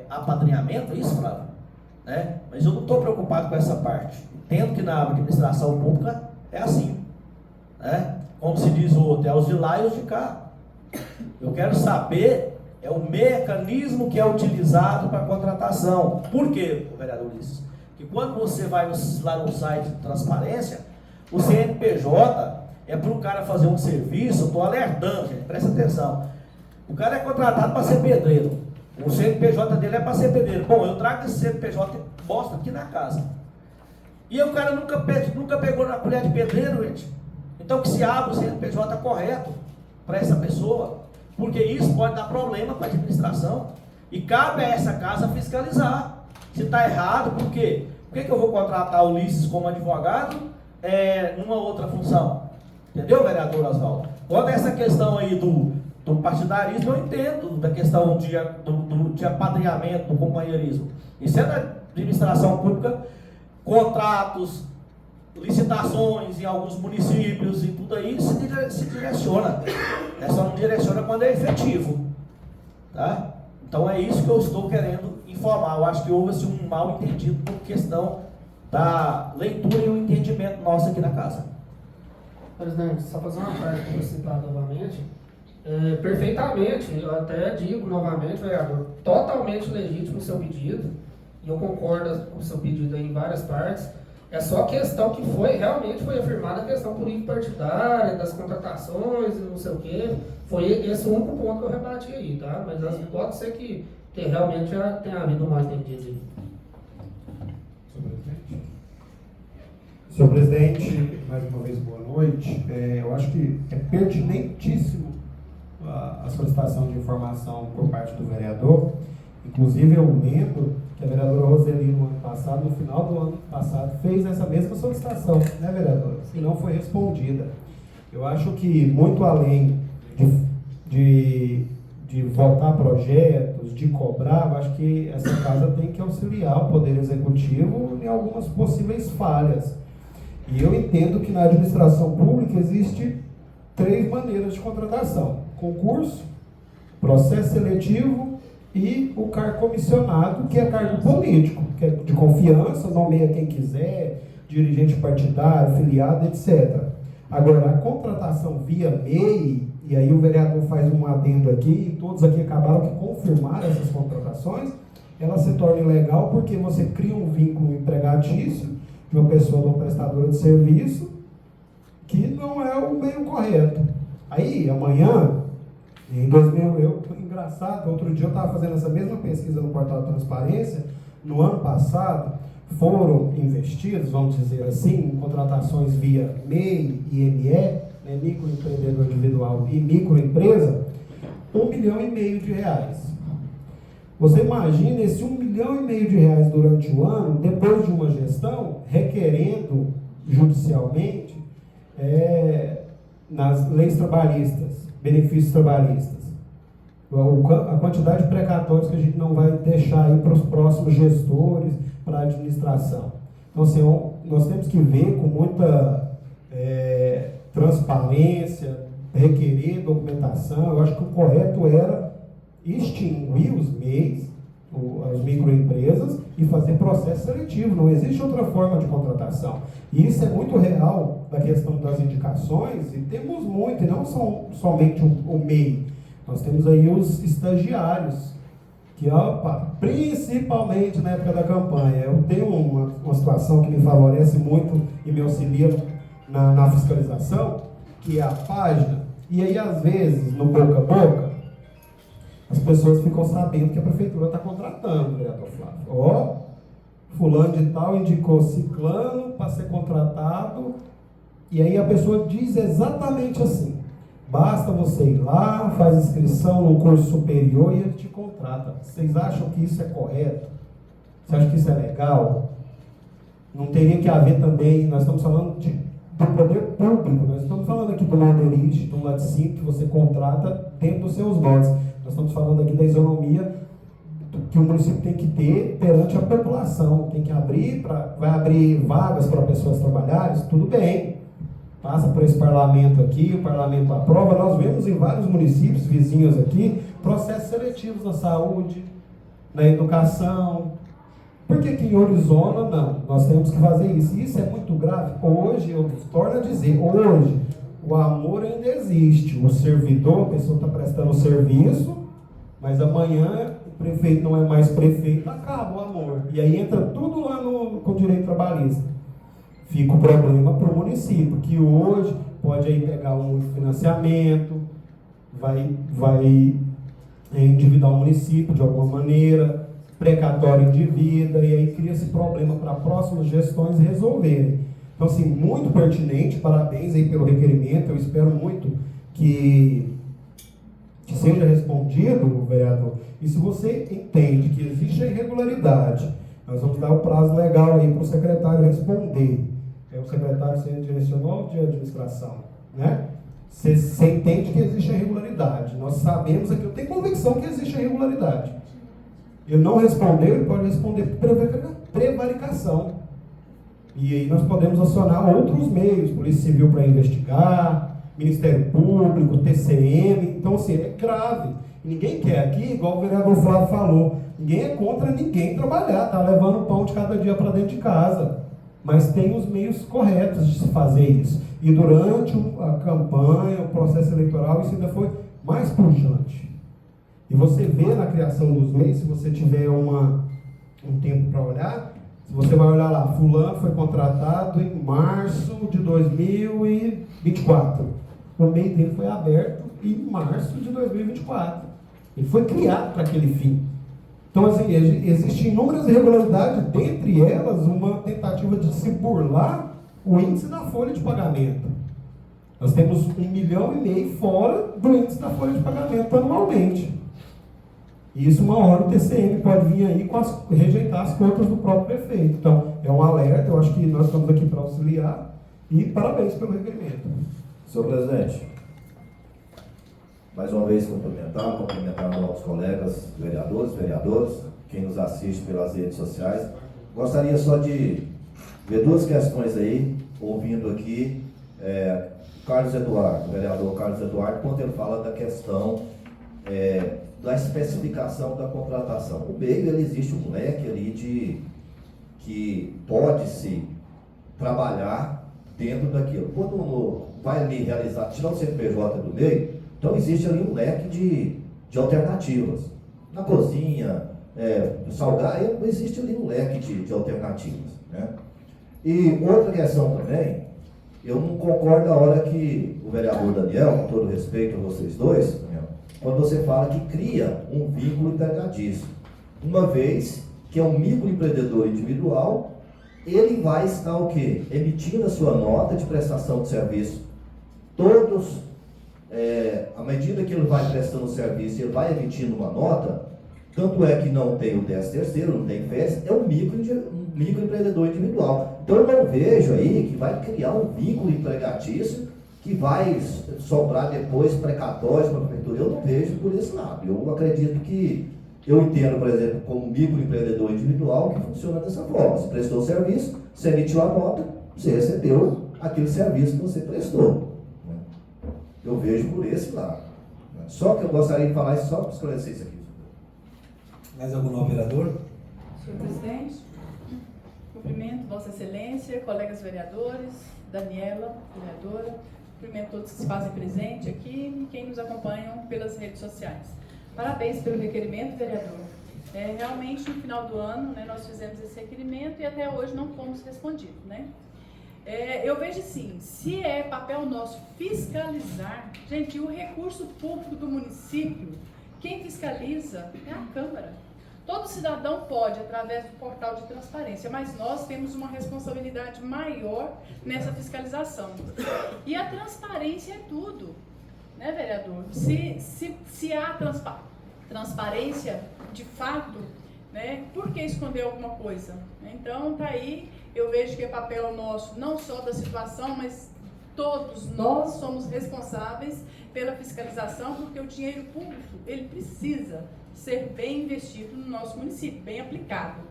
apadrinhamento, é isso, Flávio? Né? Mas eu não estou preocupado com essa parte. Entendo que na administração pública é assim, né? Como se diz o outro, é os de lá e os de cá. Eu quero saber o mecanismo que é utilizado para a contratação. Por quê, vereador Ulisses? Que quando você vai lá no site de transparência, o CNPJ é para o cara fazer um serviço, eu estou alertando, gente, presta atenção. O cara é contratado para ser pedreiro. O CNPJ dele é para ser pedreiro. Bom, eu trago esse CNPJ e mostro aqui na casa. E o cara nunca pegou na colher de pedreiro, gente. Então que se abra o CNPJ correto para essa pessoa, porque isso pode dar problema para a administração. E cabe a essa casa fiscalizar. Se está errado, por quê? Por que eu vou contratar o Ulisses como advogado numa outra função? Entendeu, vereador Oswaldo? Quanto a essa questão aí do partidarismo, eu entendo da questão de apadrinhamento, do companheirismo. Isso é da administração pública, contratos, licitações em alguns municípios e tudo aí se direciona. Só não direciona quando é efetivo. Tá? Então é isso que eu estou querendo informar. Eu acho que houve um mal entendido por questão da leitura e o entendimento nosso aqui na casa. Presidente, só fazer uma parte para citar novamente. Perfeitamente, eu até digo novamente, vereador, totalmente legítimo o seu pedido, e eu concordo com o seu pedido em várias partes. É só a questão que realmente foi afirmada a questão político-partidária, das contratações e não sei o quê. Foi esse o único ponto que eu rebati aí, tá? Mas pode ser que realmente já tenha havido um mal-entendido aí. Senhor presidente, mais uma vez boa noite. Eu acho que é pertinentíssimo a solicitação de informação por parte do vereador. Inclusive, eu lembro que a vereadora Roseli, no ano passado, no final do ano passado, fez essa mesma solicitação, né, vereadora? E não foi respondida. Eu acho que, muito além de votar projetos, de cobrar, eu acho que essa casa tem que auxiliar o Poder Executivo em algumas possíveis falhas. E eu entendo que na administração pública existe 3 maneiras de contratação: concurso, processo seletivo e o cargo comissionado, que é cargo político, que é de confiança, nomeia quem quiser, dirigente partidário, filiado, etc. Agora, a contratação via MEI, e aí o vereador faz um adendo aqui, e todos aqui acabaram de confirmar essas contratações, ela se torna ilegal porque você cria um vínculo empregatício de uma pessoa, de uma prestadora de serviço, que não é o meio correto. Aí, amanhã, em 2000, engraçado, outro dia eu estava fazendo essa mesma pesquisa no Portal da Transparência. No ano passado, foram investidos, vamos dizer assim, em contratações via MEI e ME, né, microempreendedor individual e microempresa, R$1,5 milhão. Você imagina esse R$1,5 milhão durante o ano, depois de uma gestão, requerendo judicialmente nas leis trabalhistas, benefícios trabalhistas. A quantidade de precatórios que a gente não vai deixar aí para os próximos gestores, para a administração. Então, assim, nós temos que ver com muita transparência, requerer documentação. Eu acho que o correto era extinguir os MEIs, as microempresas, e fazer processo seletivo. Não existe outra forma de contratação. E isso é muito real da questão das indicações, e temos muito, e não somente o MEI. Nós temos aí os estagiários, que, principalmente na época da campanha, eu tenho uma situação que me favorece muito e me auxilia na fiscalização, que é a página, e aí às vezes, no boca a boca, as pessoas ficam sabendo que a prefeitura está contratando, vereador Flávio. Fulano de tal indicou ciclano para ser contratado, e aí a pessoa diz exatamente assim: basta você ir lá, faz inscrição num curso superior e ele te contrata. Vocês acham que isso é correto? Você acha que isso é legal? Não teria que haver também, nós estamos falando do poder público, nós estamos falando aqui do Norderite, do laticínio que você contrata dentro dos seus lotes. Nós estamos falando aqui da isonomia que o município tem que ter perante a população. Tem que vai abrir vagas para pessoas trabalharem, tudo bem. Passa por esse parlamento aqui, o parlamento aprova. Nós vemos em vários municípios vizinhos aqui processos seletivos na saúde, na educação. Por que em Orizona não? Nós temos que fazer isso. Isso é muito grave. Hoje, eu torno a dizer, hoje, o amor ainda existe. O servidor, a pessoa está prestando serviço, mas amanhã o prefeito não é mais prefeito, acaba o amor. E aí entra tudo lá com o direito trabalhista. Fica o problema para o município, que hoje pode aí pegar um financiamento, vai endividar o município de alguma maneira, precatório de vida, e aí cria esse problema para próximas gestões resolverem. Então, assim, muito pertinente, parabéns aí pelo requerimento, eu espero muito que seja respondido, vereador. E se você entende que existe a irregularidade, nós vamos dar o prazo legal aí para o secretário responder. O secretário se direcionou de administração, né? Você entende que existe a irregularidade. Nós sabemos aqui, eu tenho convicção que existe a irregularidade. Ele não respondeu, ele pode responder prevaricação. E aí nós podemos acionar outros meios, Polícia Civil para investigar, Ministério Público, TCM. Então, assim, é grave. Ninguém quer aqui, igual o vereador Flávio falou, ninguém é contra ninguém trabalhar, tá levando o pão de cada dia para dentro de casa. Mas tem os meios corretos de se fazer isso. E durante a campanha, o processo eleitoral, isso ainda foi mais pujante. E você vê na criação dos meios, se você tiver um tempo para olhar, Se você vai olhar lá, fulano foi contratado em março de 2024. O MEI dele foi aberto em março de 2024. Ele foi criado para aquele fim. Então, assim, existem inúmeras irregularidades, dentre elas uma tentativa de se burlar o índice da folha de pagamento. Nós temos 1,5 milhão fora do índice da folha de pagamento anualmente. E isso, uma hora o TCM pode vir aí rejeitar as contas do próprio prefeito. Então, é um alerta, eu acho que nós estamos aqui para auxiliar e parabéns pelo requerimento. Senhor presidente, mais uma vez cumprimentar nossos colegas vereadores, quem nos assiste pelas redes sociais. Gostaria só de ver duas questões aí, ouvindo aqui o vereador Carlos Eduardo, quando ele fala da questão da especificação da contratação. O meio, existe um leque ali que pode-se trabalhar dentro daquilo. Quando vai ali realizar, tirar o CNPJ do meio, então existe ali um leque de alternativas. Na cozinha, salgar, existe ali um leque de alternativas. Né? E outra questão também, eu não concordo a hora que o vereador Daniel, com todo respeito a vocês dois, Daniel, quando você fala que cria um vínculo empregatício. Uma vez que é um microempreendedor individual, ele vai estar o quê? Emitindo a sua nota de prestação de serviço. Todos, à medida que ele vai prestando o serviço, ele vai emitindo uma nota, tanto é que não tem o 13º, não tem FES, é um microempreendedor individual. Então eu não vejo aí que vai criar um vínculo empregatício que vai sobrar depois precatórios para a prefeitura. Eu não vejo por esse lado. Eu acredito que, eu entendo, por exemplo, como microempreendedor individual, que funciona dessa forma. Você prestou o serviço, você emitiu a nota, você recebeu aquele serviço que você prestou. Eu vejo por esse lado. Só que eu gostaria de falar isso só para esclarecer isso aqui. Mais algum novo vereador? Senhor presidente, cumprimento Vossa Excelência, colegas vereadores, Daniela, vereadora, cumprimento todos que se fazem presente aqui e quem nos acompanham pelas redes sociais. Parabéns pelo requerimento, vereador. Realmente, no final do ano, nós fizemos esse requerimento e até hoje não fomos respondidos, eu vejo assim, se é papel nosso fiscalizar, gente, o recurso público do município, quem fiscaliza é a Câmara. Todo cidadão pode, através do portal de transparência, mas nós temos uma responsabilidade maior nessa fiscalização. E a transparência é tudo, né, vereador? Se há transparência, de fato, por que esconder alguma coisa? Então, tá aí, eu vejo que é papel nosso, não só da situação, mas todos nós somos responsáveis pela fiscalização, porque o dinheiro público, ele precisa ser bem investido no nosso município, bem aplicado,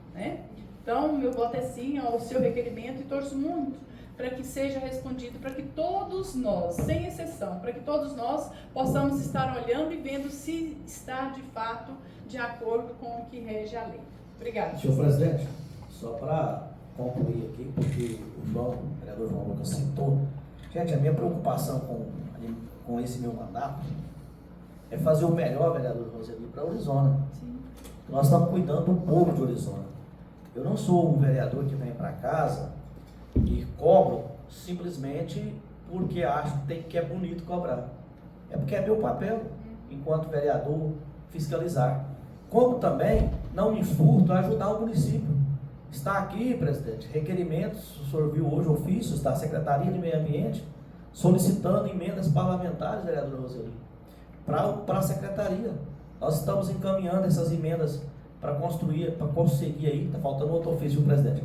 Então, meu voto é sim ao seu requerimento e torço muito para que seja respondido, para que todos nós, sem exceção, para que todos nós possamos estar olhando e vendo se está de fato de acordo com o que rege a lei. Obrigada. Senhor presidente, só para concluir aqui, porque o vereador João Lucas citou, gente, a minha preocupação com esse meu mandato é fazer o melhor, vereador Roseli, para Orizona. Sim. Nós estamos cuidando do povo de Orizona. Eu não sou um vereador que vem para casa e cobro simplesmente porque acho que é bonito cobrar. É porque é meu papel, enquanto vereador, fiscalizar. Como também não me furto a ajudar o município. Está aqui, presidente, requerimentos, o senhor viu hoje ofícios da Secretaria de Meio Ambiente solicitando emendas parlamentares, vereador Roseli, para a Secretaria. Nós estamos encaminhando essas emendas para conseguir aí, está faltando outro ofício, presidente,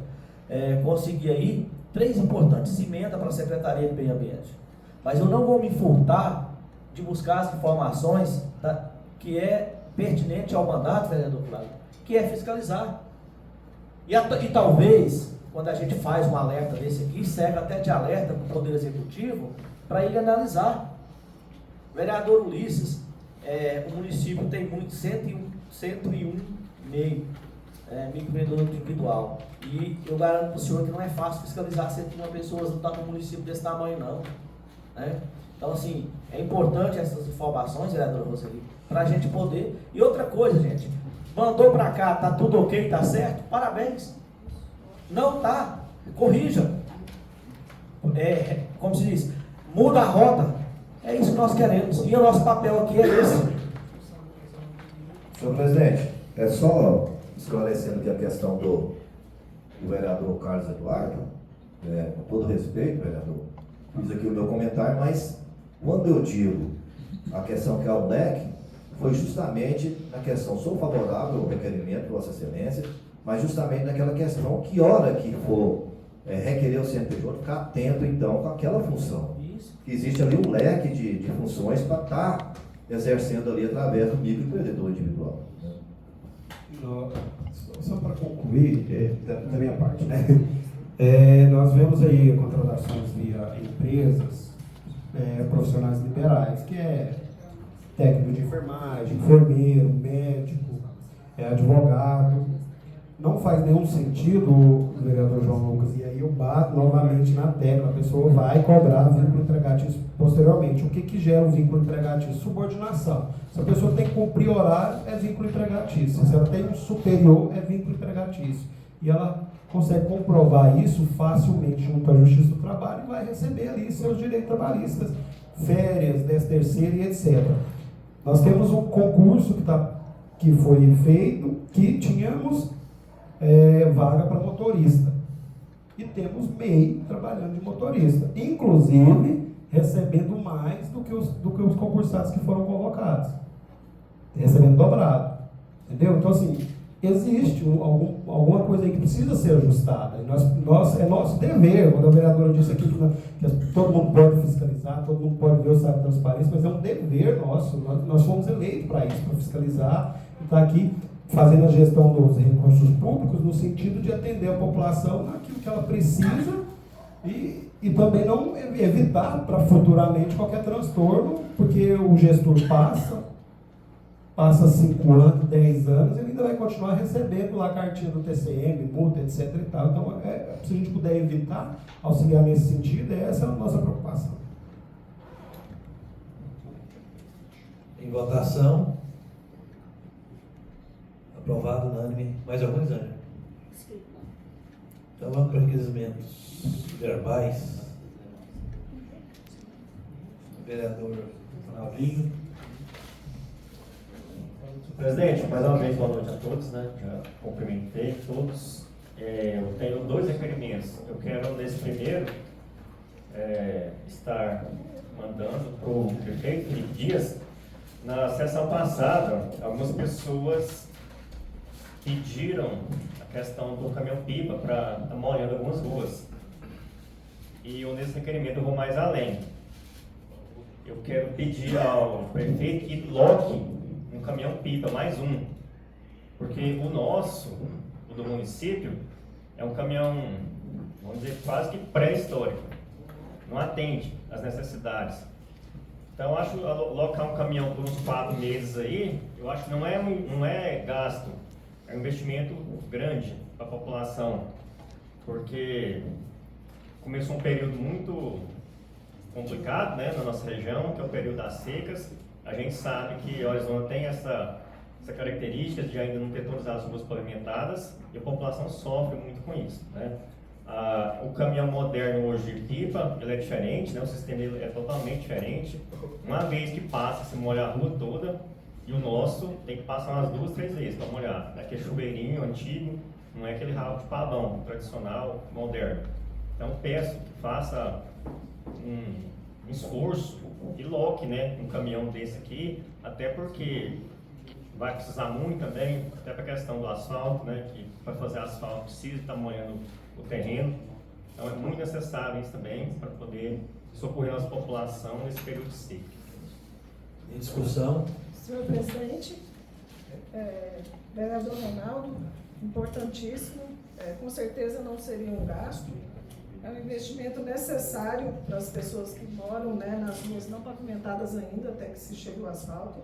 conseguir aí 3 importantes emendas para a Secretaria de Meio Ambiente. Mas eu não vou me furtar de buscar as informações que é pertinente ao mandato, vereador Flávio, que é fiscalizar. E talvez, quando a gente faz um alerta desse aqui, serve até de alerta para o Poder Executivo, para ele analisar. Vereador Ulisses, o município tem 101 MEI, microempreendedor individual. E eu garanto para o senhor que não é fácil fiscalizar 101 pessoas, não está no município desse tamanho não. Então, assim, é importante essas informações, vereador Roseli, para a gente poder. E outra coisa, gente, mandou para cá, tá tudo ok, tá certo? Parabéns. Não está, corrija. Como se diz, muda a rota. É isso que nós queremos. E o nosso papel aqui é esse. Senhor presidente, é só esclarecendo aqui a questão do vereador Carlos Eduardo, com todo respeito, vereador, fiz aqui o meu comentário, mas quando eu digo a questão que é o leque, foi justamente na questão, sou favorável ao requerimento, Vossa Excelência, mas justamente naquela questão que hora que for requerer o CNPJ, ficar atento então com aquela função. Que existe ali um leque de funções para estar exercendo ali através do microempreendedor individual. Só para concluir, da minha parte, né? Nós vemos aí contratações via empresas, profissionais liberais, que é técnico de enfermagem, enfermeiro, médico, advogado. Não faz nenhum sentido, vereador João Lucas, e aí eu bato novamente na tecla, a pessoa vai cobrar vínculo empregatício posteriormente. O que gera o vínculo empregatício? Subordinação. Se a pessoa tem que cumprir horário, é vínculo empregatício. Se ela tem um superior, é vínculo empregatício. E ela consegue comprovar isso facilmente junto à Justiça do Trabalho e vai receber ali seus direitos trabalhistas, férias, 13º e etc. Nós temos um concurso que foi feito, que tínhamos vaga para motorista. E temos MEI trabalhando de motorista. Inclusive, recebendo mais do que os concursados que foram convocados. Recebendo dobrado. Entendeu? Então, assim, existe alguma coisa aí que precisa ser ajustada. É nosso dever, quando a vereadora disse aqui que todo mundo pode fiscalizar, todo mundo pode ver o site de transparência, mas é um dever nosso. Nós fomos eleitos para isso, para fiscalizar e estar aqui fazendo a gestão dos recursos públicos no sentido de atender a população naquilo que ela precisa e também não evitar para futuramente qualquer transtorno, porque o gestor passa 5 anos, 10 anos, ele ainda vai continuar recebendo lá a cartinha do TCM, multa, etc. e tal. Então, se a gente puder evitar, auxiliar nesse sentido, essa é a nossa preocupação. Em votação. Aprovado, unânime. Mais algum, Zânia? Então vamos para requerimentos verbais. Vereador Ronaldinho. Presidente, mais uma vez, boa noite a todos, né? Já cumprimentei todos. Eu tenho 2 requerimentos. Eu quero, nesse primeiro, estar mandando para o prefeito Felipe Dias. Na sessão passada, algumas pessoas pediram a questão do caminhão-pipa para estar molhando algumas ruas. E eu, nesse requerimento, eu vou mais além. Eu quero pedir ao prefeito que loque um caminhão-pipa, mais um. Porque o nosso, o do município, é um caminhão, vamos dizer, quase que pré-histórico. Não atende às necessidades. Então, eu acho locar um caminhão por uns 4 meses aí, eu acho que não é gasto. É um investimento grande para a população, porque começou um período muito complicado, né, na nossa região, que é o período das secas. A gente sabe que a Orizona tem essa característica de ainda não ter todas as ruas pavimentadas e a população sofre muito com isso, né? O caminhão moderno hoje de pipa, ele é diferente, né? O sistema é totalmente diferente. Uma vez que passa, se molha a rua toda. E o nosso tem que passar umas 2, 3 vezes para molhar. É aquele chuveirinho antigo, não é aquele ralo de pavão tradicional, moderno. Então peço que faça um esforço e loque, né, um caminhão desse aqui, até porque vai precisar muito também, até para a questão do asfalto, né, que para fazer asfalto precisa estar molhando o terreno. Então é muito necessário isso também para poder socorrer a nossa população nesse período de seca. Em discussão. Senhor presidente, vereador Ronaldo, importantíssimo, com certeza não seria um gasto, é um investimento necessário para as pessoas que moram, né, nas ruas não pavimentadas ainda, até que se chegue o asfalto.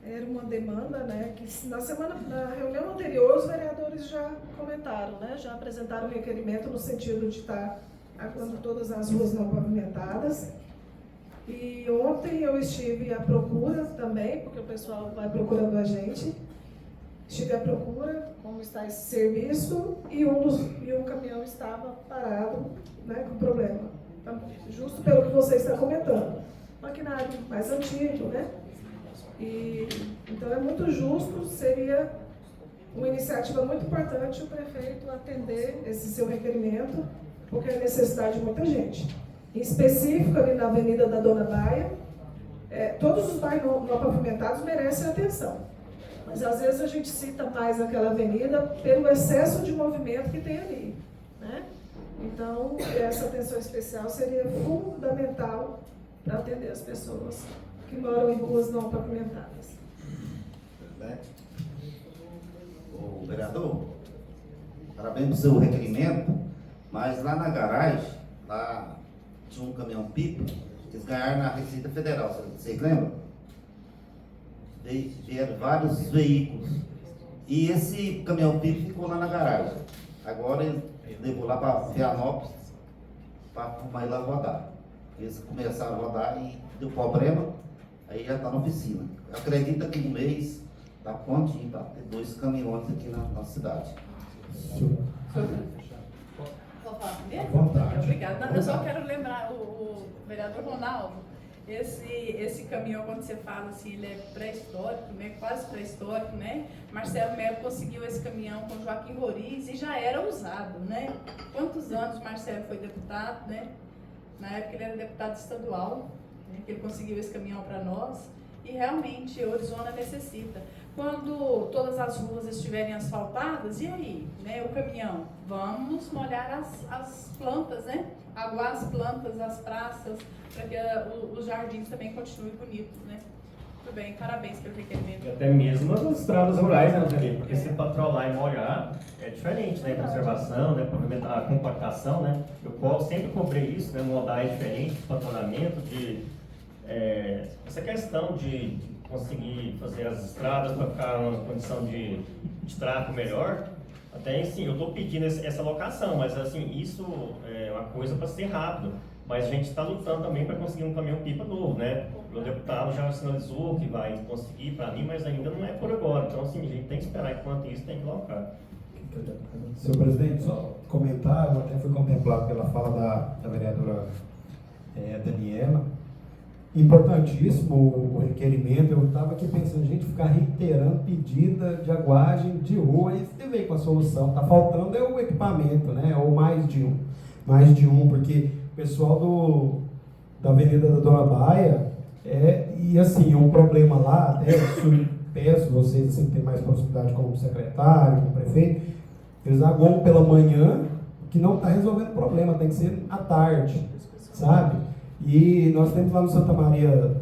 Era uma demanda, né, que na reunião anterior os vereadores já comentaram, né, já apresentaram um requerimento no sentido de estar aguando todas as ruas não pavimentadas. E ontem eu estive à procura também, porque o pessoal vai procurando a gente. estive à procura como está esse serviço e um caminhão estava parado, né, com problema. Justo pelo que você está comentando. Maquinário mais antigo, né? Então é muito justo, seria uma iniciativa muito importante o prefeito atender esse seu requerimento, porque é necessidade de muita gente. Em específico, ali na Avenida da Dona Baia, todos os bairros não pavimentados merecem atenção. Mas às vezes a gente cita mais aquela avenida pelo excesso de movimento que tem ali, né? Então, essa atenção especial seria fundamental para atender as pessoas que moram em ruas não pavimentadas. O vereador, parabéns pelo seu requerimento, mas lá na garagem, lá tinha um caminhão-pipa, eles ganharam na Receita Federal, vocês lembram? Vieram vários veículos. E esse caminhão-pipa ficou lá na garagem. Agora ele levou lá para Vianópolis para arrumar ele lá rodar. Eles começaram a rodar e deu problema, aí já está na oficina. Acredita que um mês está prontinho para ter 2 caminhões aqui na cidade. Vou falar primeiro? Vontade. Obrigada. Não, eu só quero lembrar o vereador Ronaldo. Esse caminhão, quando você fala assim, ele é pré-histórico, né? Quase pré-histórico, né? Marcelo Melo conseguiu esse caminhão com Joaquim Roriz e já era usado, né? Quantos anos Marcelo foi deputado, né? Na época ele era deputado estadual, né? Que ele conseguiu esse caminhão para nós. E realmente Orizona necessita. Quando todas as ruas estiverem asfaltadas, e aí? Né? O caminhão, vamos molhar as plantas, né? Aguar as plantas, as praças, para que os jardins também continuem bonitos, né? Muito bem, parabéns pelo requerimento. E até mesmo as estradas rurais, né, Antônio? Porque se patrolar e molhar é diferente, né? Conservação, né? A compactação, né? Eu sempre cobrei isso, né? Modar é diferente, de patrulhamento, essa questão de conseguir fazer as estradas para ficar numa condição de tráfego melhor. Até sim, eu estou pedindo essa locação, mas assim, isso é uma coisa para ser rápido. Mas a gente está lutando também para conseguir um caminhão-pipa novo, né? O deputado já sinalizou que vai conseguir para mim, mas ainda não é por agora. Então, assim, a gente tem que esperar, enquanto isso tem que locar. Senhor presidente, só comentar, eu até fui contemplado pela fala da vereadora Daniela. Importantíssimo o requerimento. Eu estava aqui pensando, a gente ficar reiterando pedida de aguagem de rua, e você veio com a solução. Está faltando o equipamento, né? Ou mais de um, porque o pessoal da Avenida da Dona Baia, e assim, um problema lá, até eu peço vocês assim, que tem mais proximidade com o secretário, com o prefeito, eles aguam pela manhã, que não está resolvendo o problema, tem que ser à tarde, sabe? E nós temos lá no Santa Maria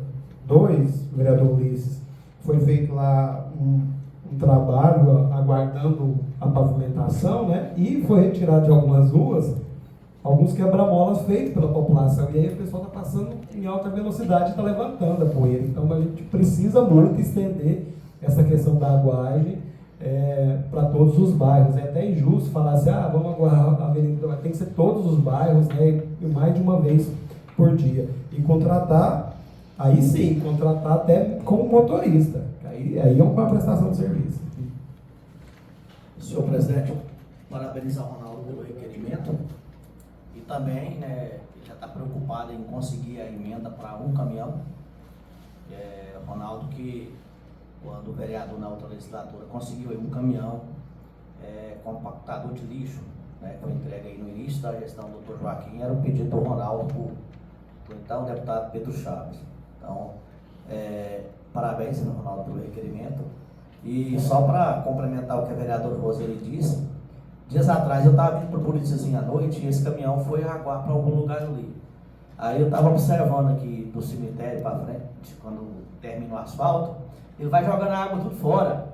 2, vereador Ulisses, foi feito lá um trabalho aguardando a pavimentação, né? E foi retirado de algumas ruas alguns quebra-molas feitos pela população. E aí o pessoal está passando em alta velocidade e está levantando a poeira. Então a gente precisa muito estender essa questão da aguagem para todos os bairros. É até injusto falar assim, vamos aguardar a avenida, tem que ser todos os bairros, né? E mais de uma vez por dia. E contratar, aí sim, contratar até como motorista. Aí é uma prestação de serviço. Senhor presidente, parabenizar o Ronaldo pelo requerimento e também, né, ele já está preocupado em conseguir a emenda para um caminhão. Ronaldo, que quando o vereador na outra legislatura conseguiu aí um caminhão compactador de lixo, né, que foi entregue aí no início da gestão do Dr. Joaquim, era o pedido do Ronaldo por então deputado Pedro Chaves. Então, parabéns, Ronaldo, pelo requerimento. E só para complementar o que a vereadora Roseli disse, dias atrás eu estava vindo para o Policiazinho à noite e esse caminhão foi aguar para algum lugar ali. Aí eu estava observando aqui do cemitério para frente, quando termina o asfalto, ele vai jogando a água tudo fora.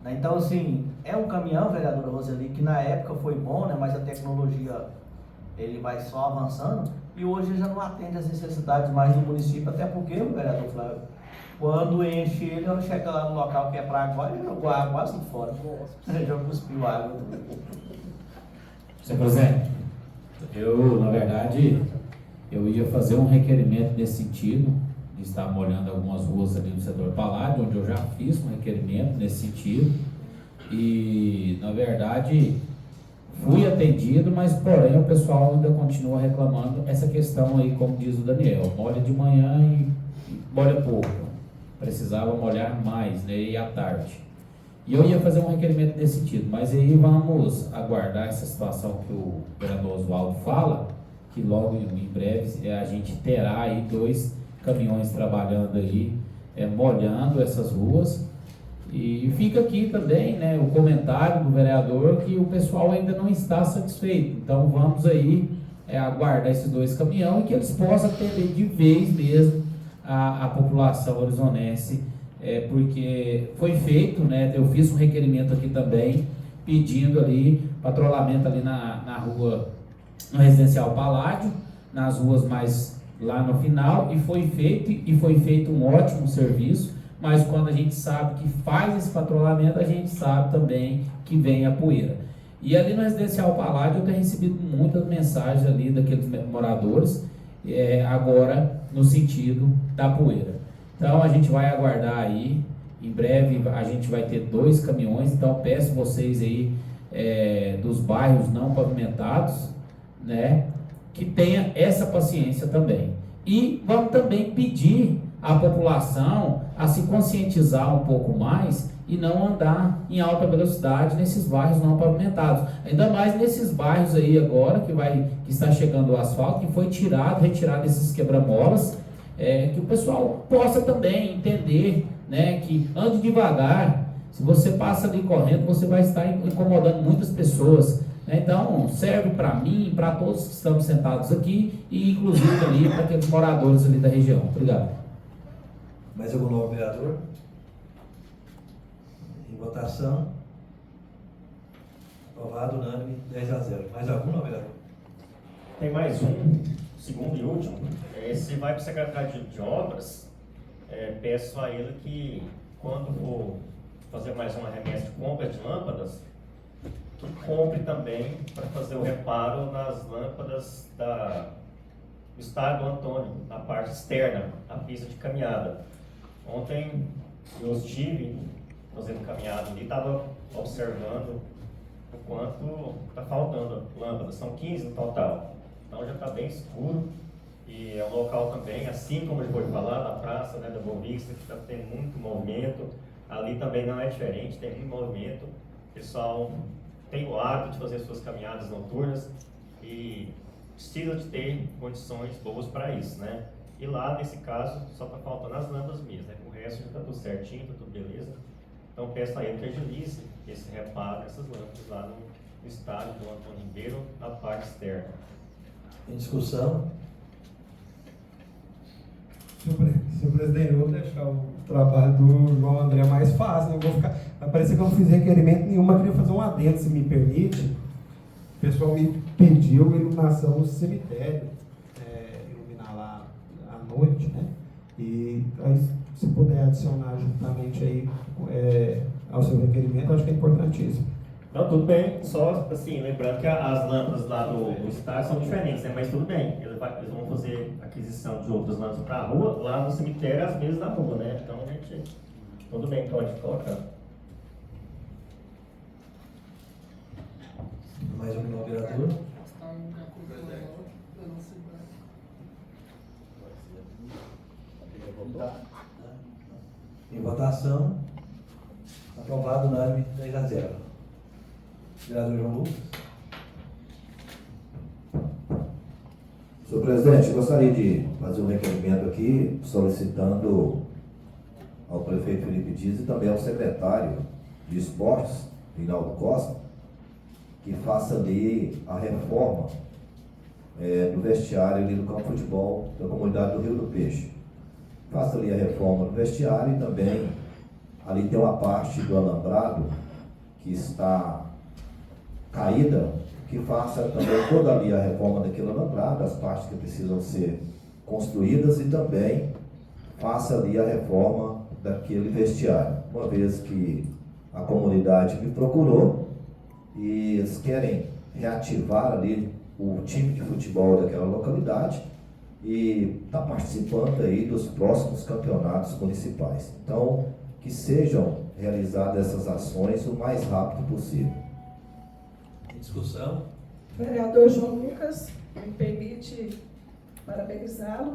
Né? Então, assim, é um caminhão, vereadora Roseli, que na época foi bom, né? Mas a tecnologia ele vai só avançando e hoje ele já não atende às necessidades mais do município, até porque o vereador Flávio, quando enche ele, quando chega lá no local que é para água, ele jogou a água quase fora. Ele já cuspiu a água. Senhor presidente, na verdade, eu ia fazer um requerimento nesse sentido, de estar molhando algumas ruas ali no setor Paládio, onde eu já fiz um requerimento nesse sentido, e na verdade fui atendido, mas porém o pessoal ainda continua reclamando essa questão aí, como diz o Daniel, molha de manhã e molha pouco, precisava molhar mais, né, e à tarde. E eu ia fazer um requerimento nesse sentido, mas aí vamos aguardar essa situação que o vereador Oswaldo fala, que logo em breve a gente terá aí 2 caminhões trabalhando aí, molhando essas ruas. E fica aqui também, né, o comentário do vereador que o pessoal ainda não está satisfeito. Então vamos aí aguardar esses 2 caminhões e que eles possam atender de vez mesmo a população orizonense, porque foi feito, né, eu fiz um requerimento aqui também, pedindo ali patrulhamento ali na rua, no Residencial Paládio, nas ruas mais lá no final, e foi feito um ótimo serviço. Mas quando a gente sabe que faz esse patrulhamento, a gente sabe também que vem a poeira. E ali no Residencial Paládio eu tenho recebido muitas mensagens ali daqueles moradores, agora no sentido da poeira. Então a gente vai aguardar aí, em breve a gente vai ter 2 caminhões, então peço vocês aí dos bairros não pavimentados, né, que tenha essa paciência também. E vamos também pedir à população a se conscientizar um pouco mais e não andar em alta velocidade nesses bairros não pavimentados. Ainda mais nesses bairros aí agora que está chegando o asfalto, que foi retirado esses quebra-molas, que o pessoal possa também entender, né, que ande devagar. Se você passa ali correndo, você vai estar incomodando muitas pessoas. Então, serve para mim, para todos que estamos sentados aqui e inclusive ali para aqueles moradores ali da região. Obrigado. Mais algum novo vereador? Em votação. Aprovado, unânime, 10-0. Mais algum novo vereador? Tem mais um, segundo e último. Esse vai para o secretário de obras. Peço a ele que, quando for fazer mais uma remessa de compra de lâmpadas, que compre também para fazer o reparo nas lâmpadas do estádio Antônio, na parte externa, na pista de caminhada. Ontem eu estive fazendo caminhada ali, estava observando o quanto está faltando lâmpadas, são 15 no total, então já está bem escuro. E é um local também, assim como ele foi falar, na praça, né, da Boa Vista, que está tendo muito movimento. Ali também não é diferente, tem muito movimento. O pessoal tem o hábito de fazer suas caminhadas noturnas e precisa de ter condições boas para isso, né? E lá, nesse caso, só está faltando as lâmpadas mesmo, né? O resto já está tudo certinho, está tudo beleza. Então peço a ele que agilize esse reparo dessas lâmpadas lá no estádio do Antônio Ribeiro, na parte externa. Em discussão? Senhor presidente, eu vou deixar o trabalho do João André mais fácil, né? Vai parecer que eu não fiz requerimento nenhum, mas queria fazer um adendo, se me permite. O pessoal me pediu iluminação no cemitério, iluminar lá à noite, né? E aí, se puder adicionar juntamente aí ao seu requerimento, eu acho que é importantíssimo. Não, tudo bem, só assim, lembrando que as lâmpadas lá do estádio são diferentes, né? Mas tudo bem, eles vão fazer aquisição de outras lâmpadas para a rua, lá no cemitério as mesmas da rua, né? Então, gente, tudo bem, pode colocar. Mais algum vereador? Em votação, aprovado, unânime, 10-0. Vereador João Lucas. Senhor presidente, gostaria de fazer um requerimento aqui, solicitando ao prefeito Felipe Dias e também ao secretário de Esportes, Reinaldo Costa, que faça ali a reforma do vestiário ali do campo de futebol da comunidade do Rio do Peixe. Faça ali a reforma do vestiário e também ali tem uma parte do alambrado que está caída, que faça também toda ali a reforma daquele alambrado, as partes que precisam ser construídas e também faça ali a reforma daquele vestiário. Uma vez que a comunidade me procurou e eles querem reativar ali o time de futebol daquela localidade e está participando aí dos próximos campeonatos municipais. Então, que sejam realizadas essas ações o mais rápido possível. Em discussão. Vereador João Lucas, me permite parabenizá-lo.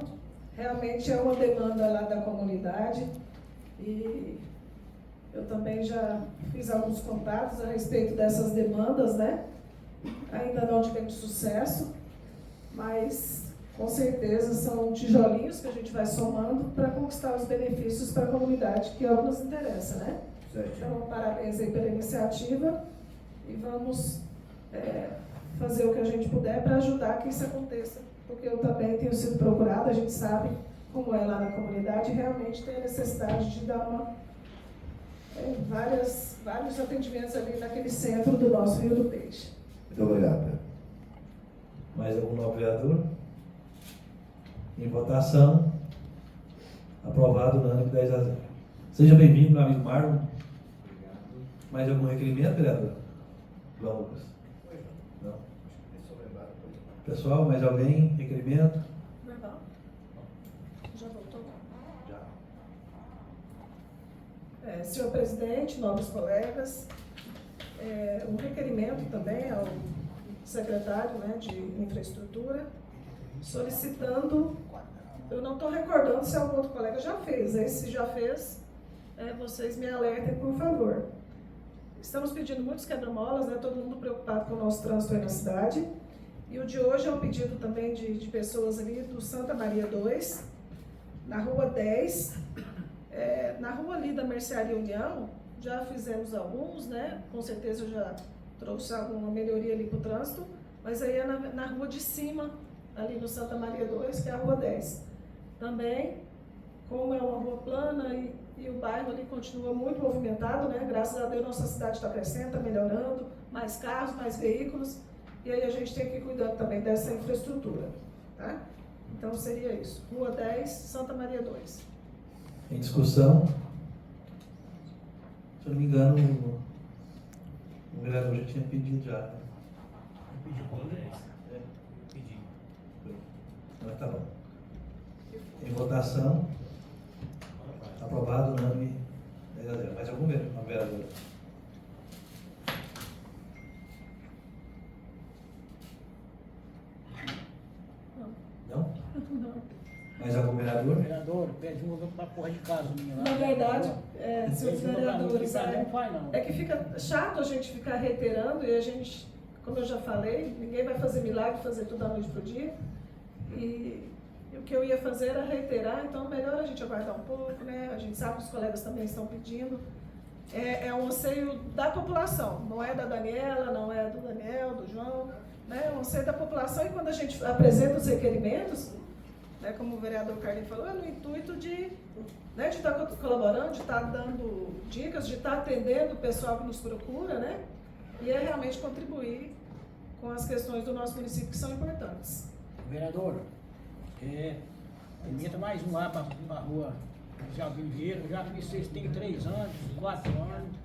Realmente é uma demanda lá da comunidade e eu também já fiz alguns contatos a respeito dessas demandas, né? Ainda não tivemos sucesso, mas com certeza são tijolinhos que a gente vai somando para conquistar os benefícios para a comunidade, que é o que nos interessa, né? Então, parabéns aí pela iniciativa e vamos fazer o que a gente puder para ajudar que isso aconteça, porque eu também tenho sido procurada, a gente sabe como é lá na comunidade, e realmente tem a necessidade de dar vários atendimentos ali naquele centro do nosso Rio do Peixe. Muito obrigado. Mais algum novo vereador? Em votação. Aprovado, unânime, 10-0. Seja bem-vindo, meu amigo Marlon. Mais algum requerimento, vereador? João Lucas? Não? Pessoal, mais alguém? Requerimento? Normal. Já voltou? Já. Senhor presidente, nobres colegas, um requerimento também ao secretário, né, de infraestrutura, solicitando, eu não estou recordando se algum outro colega já fez, aí se já fez, vocês me alertem, por favor. Estamos pedindo muitos quebra-molas, né, todo mundo preocupado com o nosso trânsito aí na cidade, e o de hoje é um pedido também de pessoas ali do Santa Maria 2, na rua 10, na rua ali da Mercearia União, já fizemos alguns, né, com certeza eu já trouxe alguma melhoria ali para o trânsito, mas aí é na rua de cima, ali no Santa Maria 2, que é a rua 10. Também, como é uma rua plana e o bairro ali continua muito movimentado, né? Graças a Deus nossa cidade está crescendo, está melhorando, mais carros, mais veículos, e aí a gente tem que cuidar também dessa infraestrutura, tá? Então seria isso, Rua 10, Santa Maria 2. Em discussão. Se eu não me engano, o vereador já tinha pedido já. Pediu por 10? Pedi. Mas tá bom. Em votação. Aprovado, unânime, 10-0. Mais algum vereador? Não? Não. Mais algum vereador? Vereador, pede uma pra porra de casa minha lá. Na verdade, senhores vereadores, não faz, não. é que fica chato a gente ficar reiterando e a gente, como eu já falei, ninguém vai fazer milagre, fazer tudo da noite pro dia. E o que eu ia fazer era reiterar, então melhor a gente aguardar um pouco, né? A gente sabe que os colegas também estão pedindo. É um anseio da população, não é da Daniela, não é do Daniel, do João, né? É um anseio da população e quando a gente apresenta os requerimentos, né, como o vereador Carlinhos falou, é no intuito de estar colaborando, de estar dando dicas, de estar atendendo o pessoal que nos procura, né? E é realmente contribuir com as questões do nosso município que são importantes. Vereador, emenda mais um lá para a rua Jardim Vieira, eu já fiz isso, tem 3 anos, 4 anos,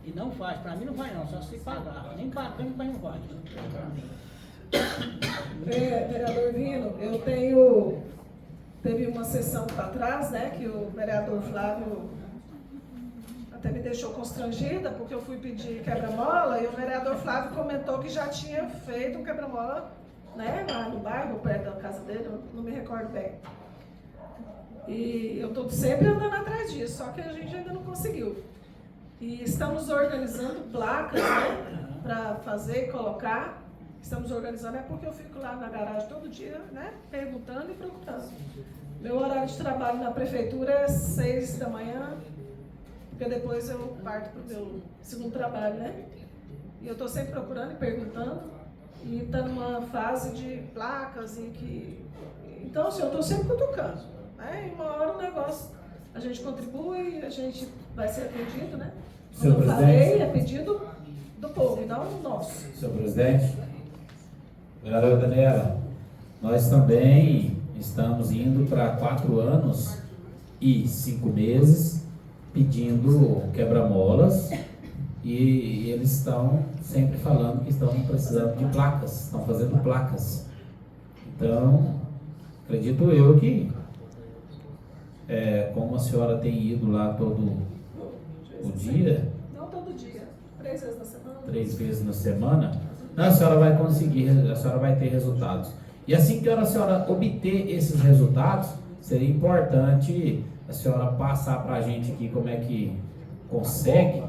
e não faz, para mim não vai não, só se pagar, nem pagando, mas não faz. Vereador Vino, teve uma sessão para trás, né, que o vereador Flávio até me deixou constrangida, porque eu fui pedir quebra-mola e o vereador Flávio comentou que já tinha feito um quebra-mola, né, lá no bairro, perto da casa dele, eu não me recordo bem. E eu estou sempre andando atrás disso, só que a gente ainda não conseguiu. E estamos organizando placas, né, para fazer e colocar. Estamos organizando, porque eu fico lá na garagem todo dia, né, perguntando e procurando. Meu horário de trabalho na prefeitura é 6 da manhã, porque depois eu parto para o meu segundo trabalho, né? E eu estou sempre procurando e perguntando, e está numa fase de placas e que... Então, assim, eu estou sempre cutucando, né? E uma hora o negócio, a gente contribui, a gente vai ser atendido, né? Como eu falei, é pedido do povo, e não nosso. Senhor presidente, vereadora Daniela, nós também estamos indo para 4 anos e 5 meses pedindo quebra-molas e eles estão sempre falando que estão precisando de placas, estão fazendo placas. Então, acredito eu que, como a senhora tem ido lá o dia? Não todo dia, 3 vezes na semana. 3 vezes na semana? Não, a senhora vai conseguir, a senhora vai ter resultados. E assim que a senhora obter esses resultados, seria importante a senhora passar para a gente aqui como é que consegue,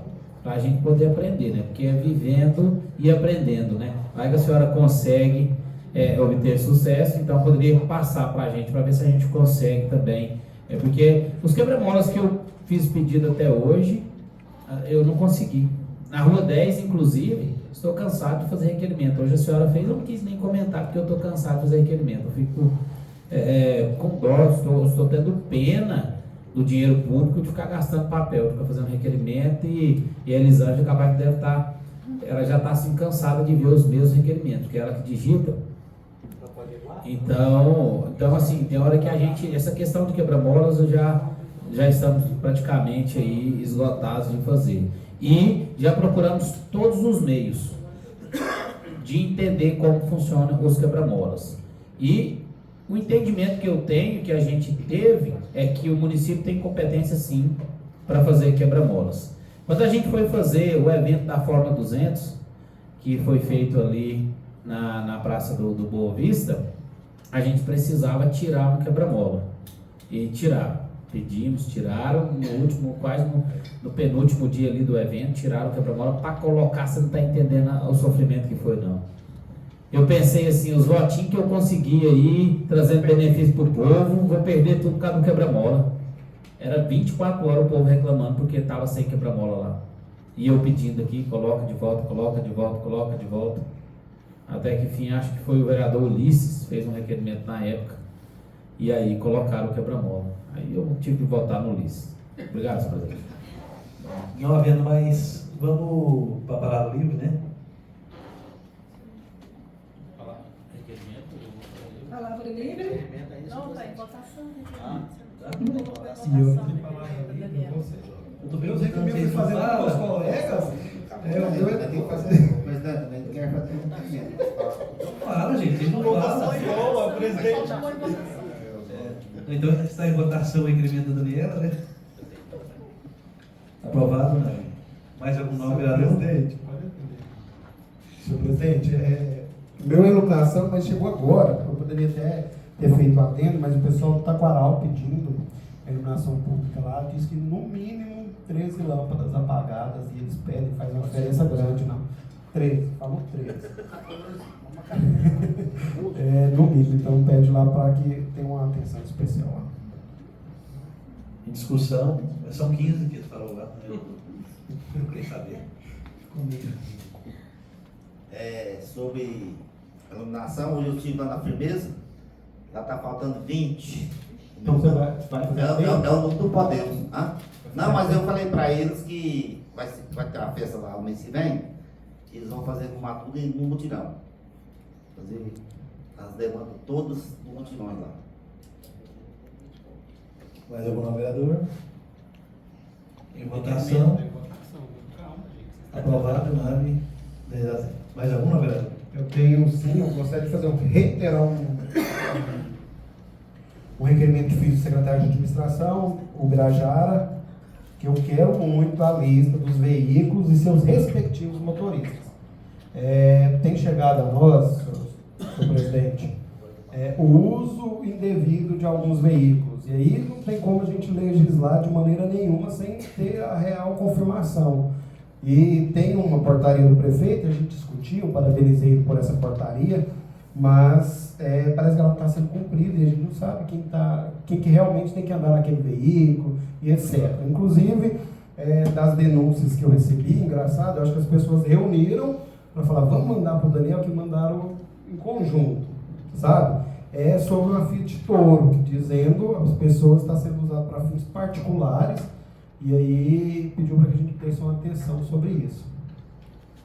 para a gente poder aprender, né? Porque é vivendo e aprendendo, né? Vai que a senhora consegue obter sucesso, então poderia passar para a gente, para ver se a gente consegue também. Porque os quebra-molas que eu fiz pedido até hoje, eu não consegui. Na Rua 10, inclusive, estou cansado de fazer requerimento. Hoje a senhora fez, eu não quis nem comentar, porque eu estou cansado de fazer requerimento. Eu fico com dó, estou tendo pena do dinheiro público de ficar gastando papel, de ficar fazendo requerimento, e a Elisângela acabar que deve estar, ela já está assim cansada de ver os meus requerimentos, que é ela que digita. Então assim, tem hora que a gente, essa questão de quebra-molas, já estamos praticamente aí esgotados de fazer. E já procuramos todos os meios de entender como funcionam os quebra-molas. E o entendimento que eu tenho, que a gente teve, é que o município tem competência sim para fazer quebra-molas. Quando a gente foi fazer o evento da Forma 200, que foi feito ali na Praça do Boa Vista, a gente precisava tirar um quebra-mola. E tiraram. Pedimos, tiraram no último, quase no penúltimo dia ali do evento, tiraram o quebra-mola para colocar. Você não está entendendo o sofrimento que foi, não. Eu pensei assim, os votinhos que eu consegui aí, trazendo benefício para o povo, vou perder tudo por causa do quebra-mola. Era 24 horas o povo reclamando porque estava sem quebra-mola lá. E eu pedindo aqui, coloca de volta, coloca de volta, coloca de volta. Até que, enfim, acho que foi o vereador Ulisses, fez um requerimento na época, e aí colocaram o quebra-mola. Aí eu tive que votar no Ulisses. Obrigado, senhor presidente. Não havendo mais, vamos para a palavra livre, né? Palavra livre. Não, está em votação. E eu tenho palavra livre com vocês. Eu sei que eu fui fazer com os colegas. Eu tenho que fazer. O presidente também quer fazer um requerimento. Claro, gente, ele não fala. Boa, presidente. Então está em votação o requerimento da Daniela, né? Aprovado, não. Mais algum nome, vereador? Presidente, pode atender. Senhor presidente, meu iluminação, mas chegou agora. Eu poderia até ter feito atendo, mas o pessoal do Taquaral pedindo a iluminação pública lá, diz que no mínimo 13 lâmpadas apagadas, e eles pedem, faz uma diferença grande, não. 13, falou 13. No mínimo, então pede lá para que tenha uma atenção especial lá. Em discussão, são 15 que ele falou lá, né? Eu não queria saber. Sobre a iluminação, hoje eu estive lá na Firmeza, lá está faltando 20. Então você vai fazer é o nome do Podemos. Não, mas eu falei para eles que vai ter uma festa lá no mês que vem, que eles vão fazer com tudo no mutirão. Fazer as demandas todas no mutirão lá. Mais algum nome, vereador? Em votação. Aprovado, nome. Mais algum, vereador? Eu tenho sim, eu gostaria de reiterar um requerimento que fiz do secretário de administração, o Birajara, que eu quero muito a lista dos veículos e seus respectivos motoristas. Tem chegado a nós, senhor presidente, o uso indevido de alguns veículos. E aí não tem como a gente legislar de maneira nenhuma sem ter a real confirmação. E tem uma portaria do prefeito, a gente discutiu, parabenizei por essa portaria, mas parece que ela não está sendo cumprida e a gente não sabe quem que realmente tem que andar naquele veículo e etc. Inclusive, das denúncias que eu recebi, engraçado, eu acho que as pessoas reuniram para falar, vamos mandar para o Daniel, que mandaram em conjunto, sabe? É sobre uma Fiat Toro, dizendo que as pessoas estão sendo usadas para fins particulares, e aí pediu para que a gente desse uma atenção sobre isso.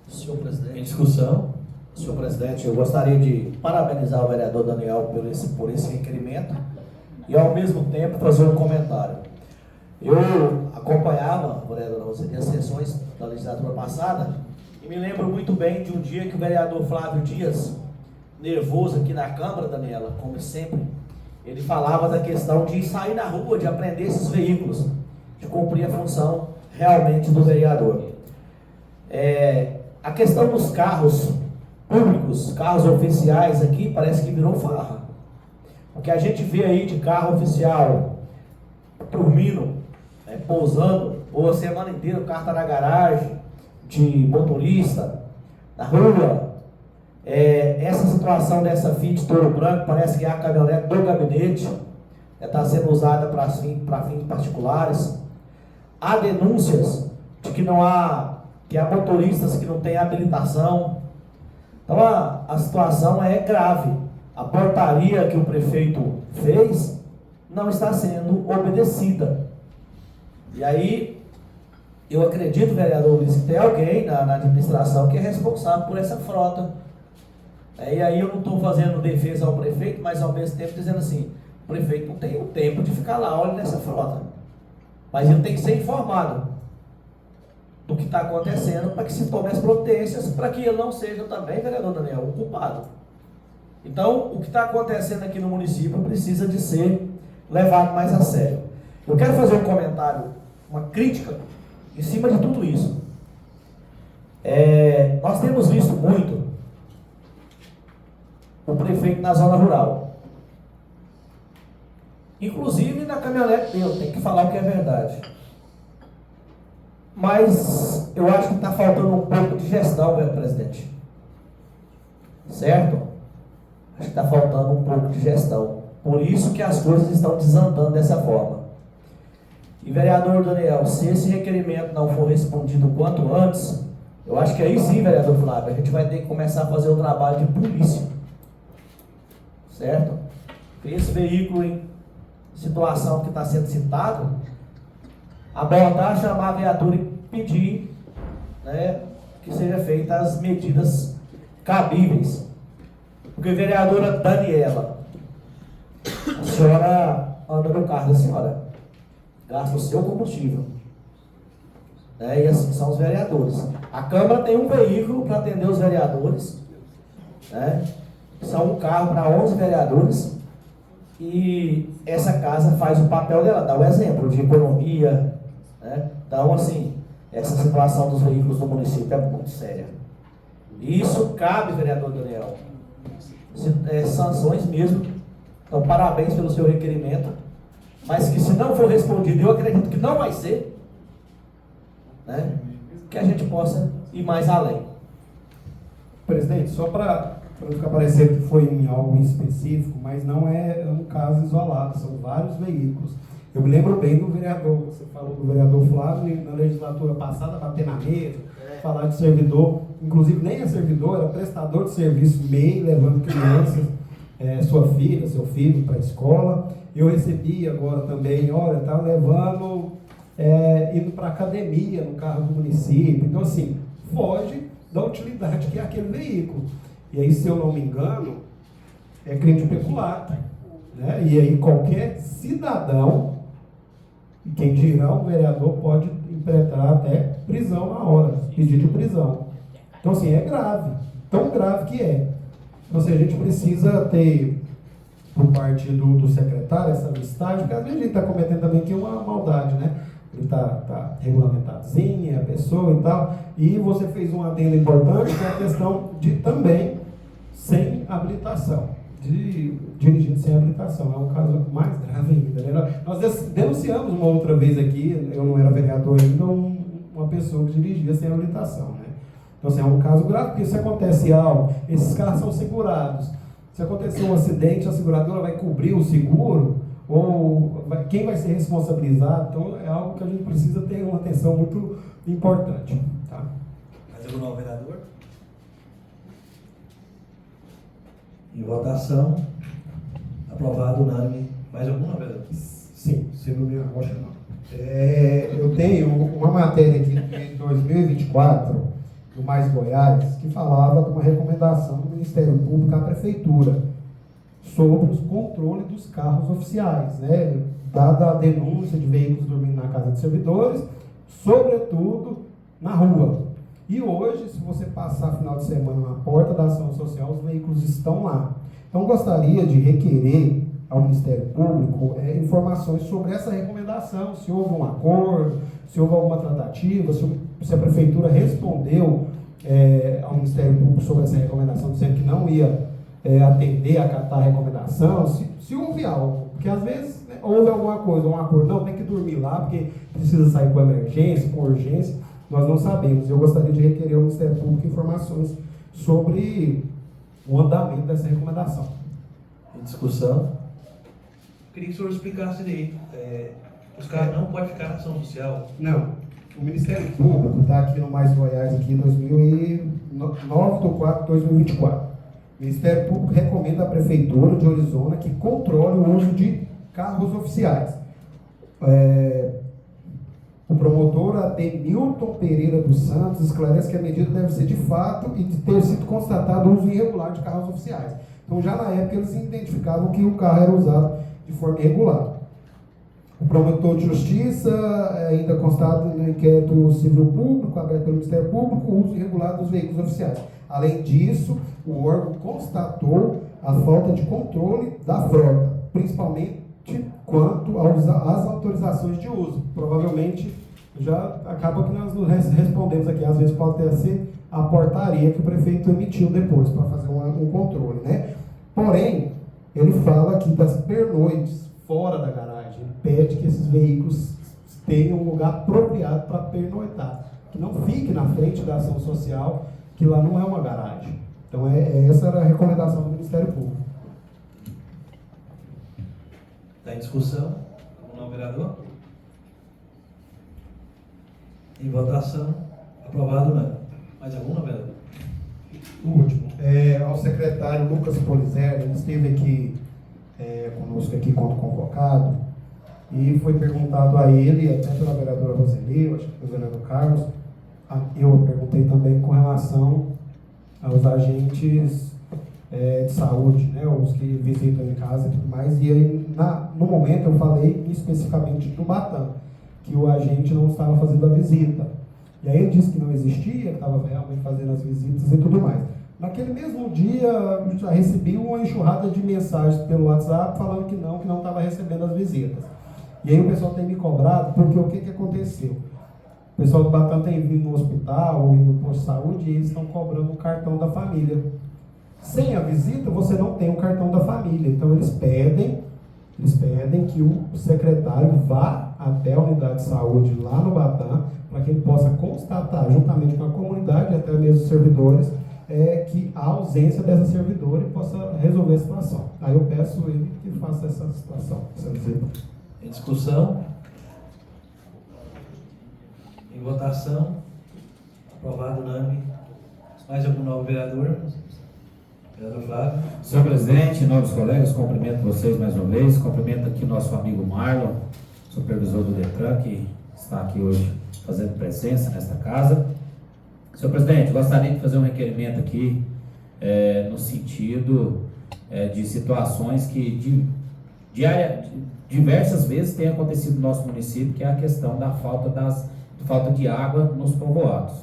Senhor presidente. Em discussão. Senhor presidente, eu gostaria de parabenizar o vereador Daniel por esse requerimento e, ao mesmo tempo, fazer um comentário. Eu acompanhava, vereador, as sessões da legislatura passada e me lembro muito bem de um dia que o vereador Flávio Dias, nervoso aqui na Câmara, Daniela, como sempre, ele falava da questão de sair na rua, de apreender esses veículos, de cumprir a função realmente do vereador. A questão dos carros públicos, carros oficiais aqui, parece que virou farra. O que a gente vê aí de carro oficial dormindo, pousando, ou a semana inteira o carro está na garagem, de motorista, na rua. Essa situação dessa Fiat Toro Branco, parece que é a caminhonete do gabinete, está sendo usada para fins particulares. Há denúncias de que há motoristas que não têm habilitação. Então a situação é grave. A portaria que o prefeito fez não está sendo obedecida. E aí, eu acredito, vereador Luiz, que tem alguém na administração que é responsável por essa frota. E aí eu não estou fazendo defesa ao prefeito, mas ao mesmo tempo dizendo assim, o prefeito não tem o tempo de ficar lá olhando essa frota. Mas ele tem que ser informado do que está acontecendo para que se tome as providências, para que ele não seja também, vereador Daniel, o culpado. Então, o que está acontecendo aqui no município precisa de ser levado mais a sério. Eu quero fazer um comentário, uma crítica em cima de tudo isso. Nós temos visto muito o prefeito na zona rural. Inclusive na caminhonete dele, tem que falar o que é verdade. Mas eu acho que está faltando um pouco de gestão, meu presidente. Certo? Acho que está faltando um pouco de gestão. Por isso que as coisas estão desandando dessa forma. E vereador Daniel, se esse requerimento não for respondido o quanto antes, eu acho que aí sim, vereador Flávio, a gente vai ter que começar a fazer o trabalho de polícia. Certo? Esse veículo em situação que está sendo citado, abordar, chamar a viatura e pedir, que seja feitas as medidas cabíveis. Porque, vereadora Daniela, a senhora anda no carro da senhora, gasta o seu combustível. E assim são os vereadores. A Câmara tem um veículo para atender os vereadores, são um carro para 11 vereadores, e essa casa faz o papel dela, dá o exemplo de economia. Então, assim, essa situação dos veículos do município é muito séria. E isso cabe, vereador Daniel, sanções mesmo. Então, parabéns pelo seu requerimento, mas que se não for respondido, eu acredito que não vai ser, que a gente possa ir mais além. Presidente, só para não ficar parecendo que foi em algo específico, mas não é um caso isolado, são vários veículos. Eu me lembro bem do vereador, você falou do vereador Flávio, na legislatura passada, bater na mesa, falar de servidor, inclusive nem é servidor, era prestador de serviço MEI, levando crianças, sua filha, seu filho para a escola. Eu recebi agora também, estava levando, indo para a academia no carro do município. Então, assim, foge da utilidade que é aquele veículo. E aí, se eu não me engano, é crime de peculato. E aí qualquer cidadão, e quem dirá um vereador, pode impetrar até prisão na hora, pedido de prisão. Então, assim, é grave, tão grave que é. Então, assim, a gente precisa ter, por parte do secretário, essa listagem, porque às vezes ele está cometendo também aqui uma maldade, Ele está regulamentadozinha, a pessoa e tal, e você fez um adendo importante, que é a questão de também sem habilitação. Dirigindo sem habilitação, é um caso mais grave ainda. Nós denunciamos uma outra vez aqui, eu não era vereador ainda, uma pessoa que dirigia sem habilitação. Então, assim, é um caso grave, porque se acontece algo, esses carros são segurados. Se acontecer um acidente, a seguradora vai cobrir o seguro, ou quem vai ser responsabilizado? Então, é algo que a gente precisa ter uma atenção muito importante. Tá? Mais algum novo vereador? Em votação, aprovado unânime. Mais alguma, vereador? Sim, segundo minha rocha não. Eu tenho uma matéria aqui de 2024, do Mais Goiás, que falava de uma recomendação do Ministério Público à Prefeitura sobre os controles dos carros oficiais, dada a denúncia de veículos dormindo na casa de servidores, sobretudo na rua. E hoje, se você passar final de semana na porta da ação social, os veículos estão lá. Então, gostaria de requerer ao Ministério Público informações sobre essa recomendação, se houve um acordo, se houve alguma tratativa, se a Prefeitura respondeu ao Ministério Público sobre essa recomendação, dizendo que não ia atender, acatar a recomendação, se houve algo, porque às vezes houve alguma coisa, um acordo, não, tem que dormir lá, porque precisa sair com emergência, com urgência, nós não sabemos. Eu gostaria de requerer ao Ministério Público informações sobre o andamento dessa recomendação. Em discussão. Queria que o senhor explicasse daí. Os caras não podem ficar na ação social? Não. O Ministério Público está aqui no Mais Goiás, aqui em 9/4/2024. O Ministério Público recomenda à Prefeitura de Orizona que controle o uso de carros oficiais. O promotor Adenilton Pereira dos Santos esclarece que a medida deve ser de fato e de ter sido constatado o uso irregular de carros oficiais. Então, já na época, eles identificavam que o carro era usado de forma irregular. O promotor de justiça ainda constata no inquérito civil público, aberto pelo Ministério Público, o uso irregular dos veículos oficiais. Além disso, o órgão constatou a falta de controle da frota, principalmente quanto às autorizações de uso. Provavelmente, já acaba que nós respondemos aqui, às vezes pode ter ser a portaria que o prefeito emitiu depois, para fazer um controle, né? Porém, ele fala aqui das pernoites fora da garagem, ele pede que esses veículos tenham um lugar apropriado para pernoitar, que não fique na frente da ação social, que lá não é uma garagem. Então, essa era a recomendação do Ministério Público. Está em discussão? Vamos lá, vereador. Em votação. Aprovado, não. Mais alguma, vereador? O último. Ao secretário Lucas Polizeri, ele esteve aqui conosco aqui como convocado, e foi perguntado a ele, até pela vereadora Roseli, acho que pelo vereador Carlos, eu perguntei também com relação aos agentes de saúde, né, os que visitam em casa e tudo mais, e aí no momento eu falei especificamente do Batã, que o agente não estava fazendo a visita. E aí ele disse que não existia, que estava realmente fazendo as visitas e tudo mais. Naquele mesmo dia, já recebi uma enxurrada de mensagens pelo WhatsApp falando que não estava recebendo as visitas. E aí o pessoal tem me cobrado, porque o que aconteceu? O pessoal do Batã tem vindo no hospital ou indo no posto de saúde e eles estão cobrando o cartão da família. Sem a visita, você não tem o cartão da família. Então eles pedem que o secretário vá até a unidade de saúde lá no Batã, para que ele possa constatar, juntamente com a comunidade e até mesmo os servidores, que há ausência dessa servidora e possa resolver a situação. Aí eu peço ele que faça essa situação, essa visita. Em discussão. Em votação. Aprovado unânime. Mais algum novo vereador? Vereador Flávio. Senhor presidente, nobres colegas, cumprimento vocês mais uma vez, cumprimento aqui nosso amigo Marlon, supervisor do DETRAN, que está aqui hoje fazendo presença nesta casa. Senhor presidente, gostaria de fazer um requerimento aqui no sentido de situações que diversas vezes tem acontecido no nosso município, que é a questão da falta de água nos povoados.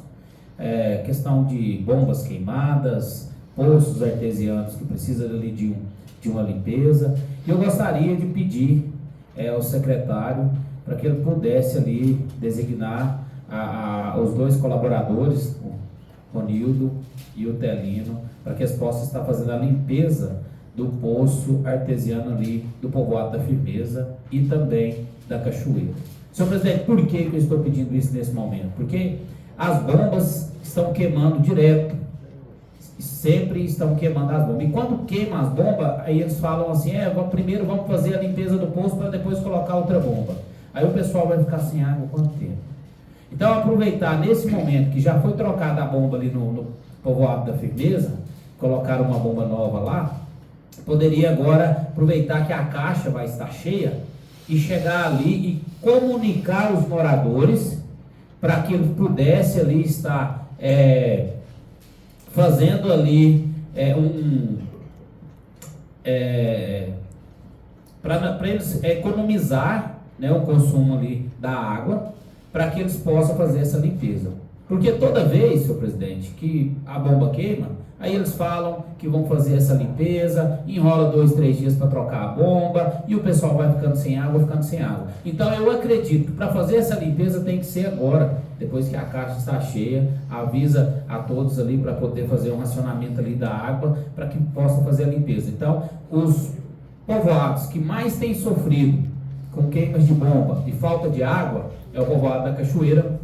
Questão de bombas queimadas, poços artesianos que precisam ali de uma limpeza. E eu gostaria de pedir ao secretário para que ele pudesse ali designar os dois colaboradores, o Ronildo e o Telino, para que eles possam estar fazendo a limpeza do poço artesiano ali do povoado da Firmeza e também da Cachoeira. Senhor presidente, por que eu estou pedindo isso nesse momento? Porque as bombas estão queimando direto, sempre estão queimando as bombas, e quando queima as bombas, aí eles falam assim, primeiro vamos fazer a limpeza do poço para depois colocar outra bomba. Aí o pessoal vai ficar sem água quanto tempo? Então, aproveitar nesse momento que já foi trocada a bomba ali no povoado da Firmeza, colocaram uma bomba nova lá, poderia agora aproveitar que a caixa vai estar cheia e chegar ali e comunicar os moradores para que eles pudessem ali estar fazendo ali para eles economizar, né, o consumo ali da água, para que eles possam fazer essa limpeza. Porque toda vez, senhor presidente, que a bomba queima, aí eles falam que vão fazer essa limpeza, enrola 2, 3 dias para trocar a bomba, e o pessoal vai ficando sem água. Então eu acredito que para fazer essa limpeza tem que ser agora, depois que a caixa está cheia, avisa a todos ali para poder fazer um racionamento ali da água, para que possa fazer a limpeza. Então, os povoados que mais têm sofrido com queimas de bomba e falta de água é o povoado da Cachoeira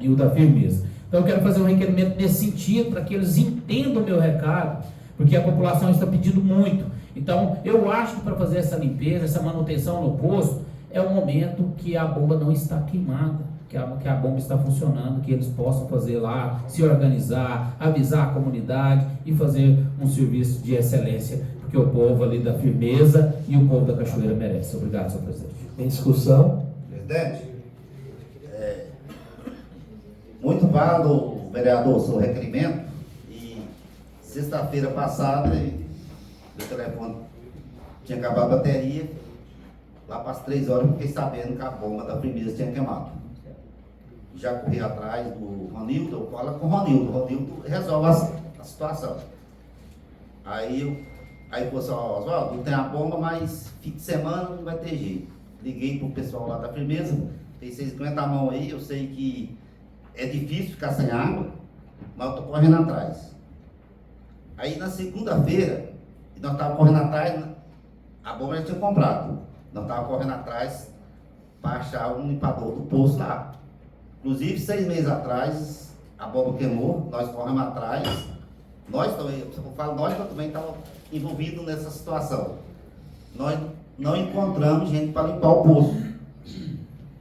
e o da Firmeza. Então eu quero fazer um requerimento nesse sentido, para que eles entendam o meu recado, porque a população está pedindo muito. Então eu acho que para fazer essa limpeza, essa manutenção no posto, é o momento que a bomba não está queimada, que a bomba está funcionando, que eles possam fazer lá, se organizar, avisar a comunidade e fazer um serviço de excelência, porque o povo ali da Firmeza e o povo da Cachoeira merece. Obrigado, senhor presidente. Em discussão? Presidente, muito válido, vereador, o seu requerimento. E sexta-feira passada, meu telefone tinha acabado a bateria. Lá para as 3 horas, eu fiquei sabendo que a bomba da Firmeza tinha queimado. Já corri atrás do Ronildo, eu falo com o Ronildo. O Ronildo resolve a situação. Aí falou assim: ó, Oswaldo, não tem a bomba, mas fim de semana não vai ter jeito. Liguei pro pessoal lá da Firmeza, falei: vocês aguentam a mão aí, eu sei que é difícil ficar sem água, mas eu tô correndo atrás. Aí na segunda-feira, nós estávamos correndo atrás, a bomba já tinha comprado. Nós estávamos correndo atrás para achar um limpador do poço lá. Inclusive, 6 meses atrás, a bomba queimou, nós corremos atrás. Nós também, eu falo, nós também estávamos envolvidos nessa situação. Nós não encontramos gente para limpar o poço.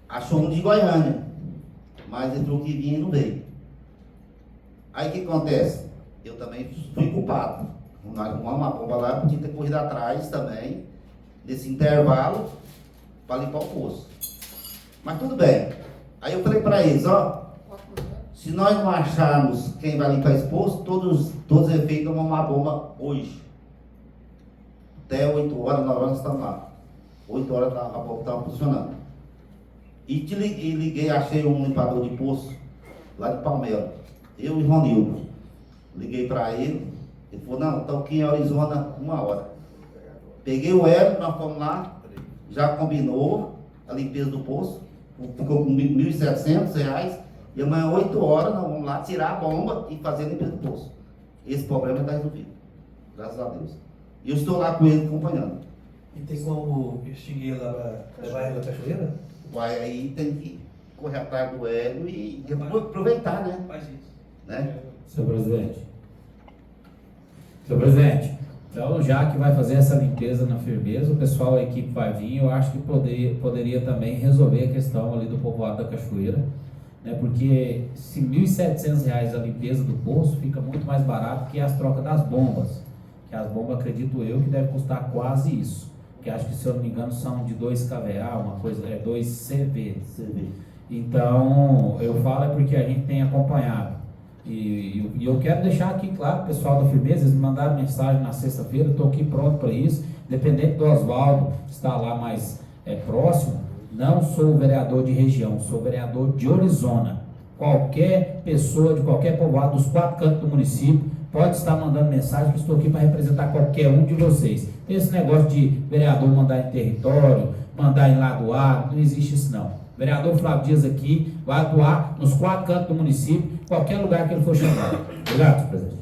Achou um de Goiânia, mas ele falou que vinha e não veio. Aí o que acontece? Eu também fui culpado. Nós arrumamos uma bomba lá, eu podia ter corrido atrás também, nesse intervalo, para limpar o poço. Mas tudo bem. Aí eu falei para eles: ó, se nós não acharmos quem vai limpar esse poço, todos os efeitos vão uma bomba hoje. Até 8 horas, 9 horas nós estamos lá. 8 horas a bomba estava funcionando. E liguei, achei um limpador de poço lá de Palmeira. Eu e Ronildo. Liguei para ele falou: não, estou aqui em Arizona 1 hora. Peguei o Hélio, nós fomos lá, já combinou a limpeza do poço, ficou com R$ 1.700, e amanhã 8 horas nós vamos lá tirar a bomba e fazer a limpeza do poço. Esse problema está resolvido, graças a Deus. E eu estou lá com ele acompanhando. E tem como extinguir lá para levar ela para a Cachoeira? Vai, aí tem que correr atrás do Hélio e aproveitar, né? Faz isso. Né? Senhor presidente, então já que vai fazer essa limpeza na Firmeza, o pessoal, a equipe vai vir, eu acho que poderia também resolver a questão ali do povoado da Cachoeira, né? Porque se R$ 1.700 a limpeza do poço, fica muito mais barato que as trocas das bombas, que as bombas, acredito eu, que deve custar quase isso, que acho que, se eu não me engano, são de 2 kVA, uma coisa, 2 CV. Então, eu falo é porque a gente tem acompanhado. E eu quero deixar aqui claro, pessoal da Firmeza, eles me mandaram mensagem na sexta-feira, eu estou aqui pronto para isso, independente do Oswaldo estar lá mais próximo, não sou vereador de região, sou vereador de Arizona. Qualquer pessoa de qualquer povoado dos 4 cantos do município pode estar mandando mensagem, que estou aqui para representar qualquer um de vocês. Esse negócio de vereador mandar em território, mandar em lado A, não existe isso não. O vereador Flávio Dias aqui vai atuar nos 4 cantos do município, qualquer lugar que ele for chamado. Obrigado, senhor presidente.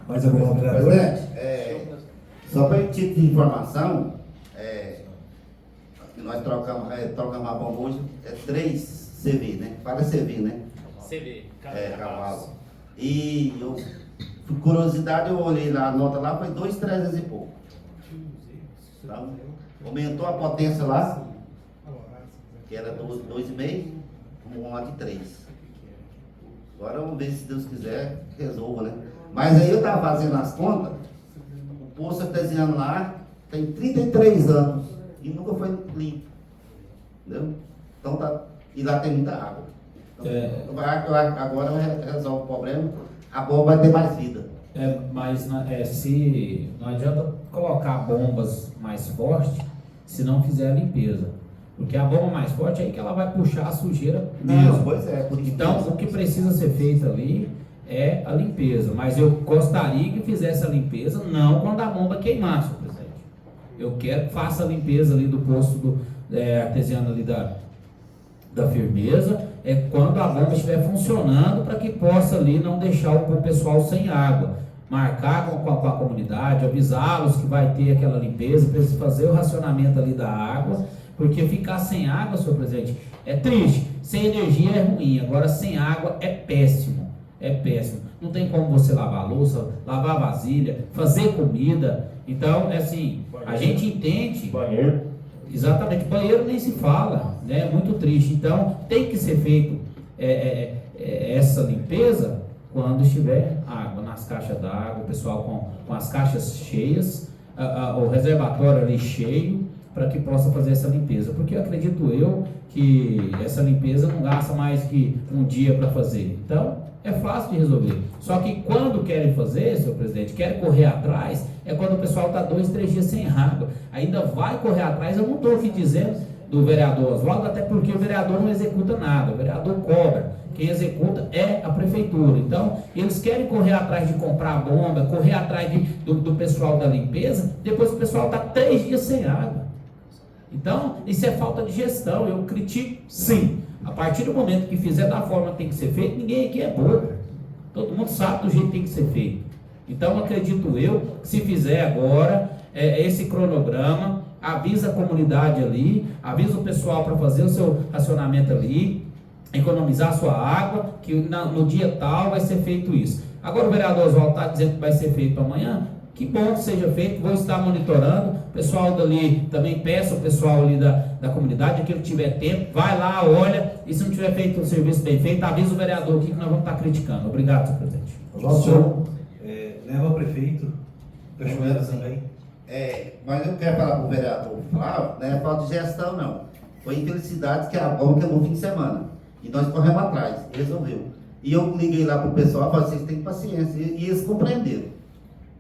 Mais algum vereador? Presidente, só para título de informação, nós trocamos a bomba hoje, 3 CV, né? Para CV, né? CV, cavalo. E eu, por curiosidade, eu olhei lá, a nota lá foi 2.300 e pouco. Então, aumentou a potência lá, que era 2,5, vamos lá de 3. Agora vamos ver, se Deus quiser, resolva, né? Mas aí eu estava fazendo as contas, o poço artesiano lá tem 33 anos e nunca foi limpo. Entendeu? Então e lá tem muita água. Então, agora resolve o problema, a bomba vai ter mais vida. Mas se não adianta colocar bombas mais fortes se não fizer a limpeza. Porque a bomba mais forte é aí que ela vai puxar a sujeira Não, mesmo. pois é, por isso Então, mesmo. o que precisa ser feito ali é a limpeza. Mas eu gostaria que fizesse a limpeza não quando a bomba queimar, senhor presidente. Eu quero que faça a limpeza ali do posto artesiano ali da Firmeza, quando a bomba estiver funcionando, para que possa ali não deixar o pessoal sem água. Marcar com a comunidade, avisá-los que vai ter aquela limpeza, para eles fazer o racionamento ali da água, porque ficar sem água, senhor presidente, é triste. Sem energia é ruim, agora sem água é péssimo. É péssimo. Não tem como você lavar a louça, lavar a vasilha, fazer comida. Então, é assim, a gente entende. Banheiro. Exatamente, banheiro nem se fala, né? É muito triste. Então, tem que ser feito essa limpeza quando estiver água nas caixas d'água, o pessoal com as caixas cheias, o reservatório ali cheio, para que possa fazer essa limpeza. Porque acredito eu que essa limpeza não gasta mais que um dia para fazer. Então, é fácil de resolver. Só que quando querem fazer, senhor presidente, querem correr atrás, é quando o pessoal está 2, 3 dias sem água. Ainda vai correr atrás. Eu não estou aqui dizendo do vereador Oswaldo, até porque o vereador não executa nada, o vereador cobra. Quem executa é a prefeitura. Então, eles querem correr atrás de comprar a bomba, correr atrás do pessoal da limpeza, depois o pessoal está 3 dias sem água. Então, isso é falta de gestão. Eu critico, sim. A partir do momento que fizer da forma que tem que ser feito, ninguém aqui é bobo. Todo mundo sabe do jeito que tem que ser feito. Então, acredito eu, que se fizer agora esse cronograma, avisa a comunidade ali, avisa o pessoal para fazer o seu racionamento ali, economizar a sua água, que no dia tal vai ser feito isso. Agora o vereador Oswaldo está dizendo que vai ser feito amanhã. Que bom que seja feito, vou estar monitorando. O pessoal dali, também peço o pessoal ali da comunidade, aquele que tiver tempo, vai lá, olha, e se não tiver feito o serviço bem feito, avisa o vereador aqui que nós vamos estar criticando. Obrigado, senhor presidente. Senhor, leva ao prefeito, Cachoeira também. Mas eu quero falar para o vereador Flávio, não é falta de gestão não. Foi infelicidade que a bomba queimou no fim de semana. E nós corremos atrás, resolveu. E eu liguei lá para o pessoal e falei, vocês têm paciência. E eles compreenderam.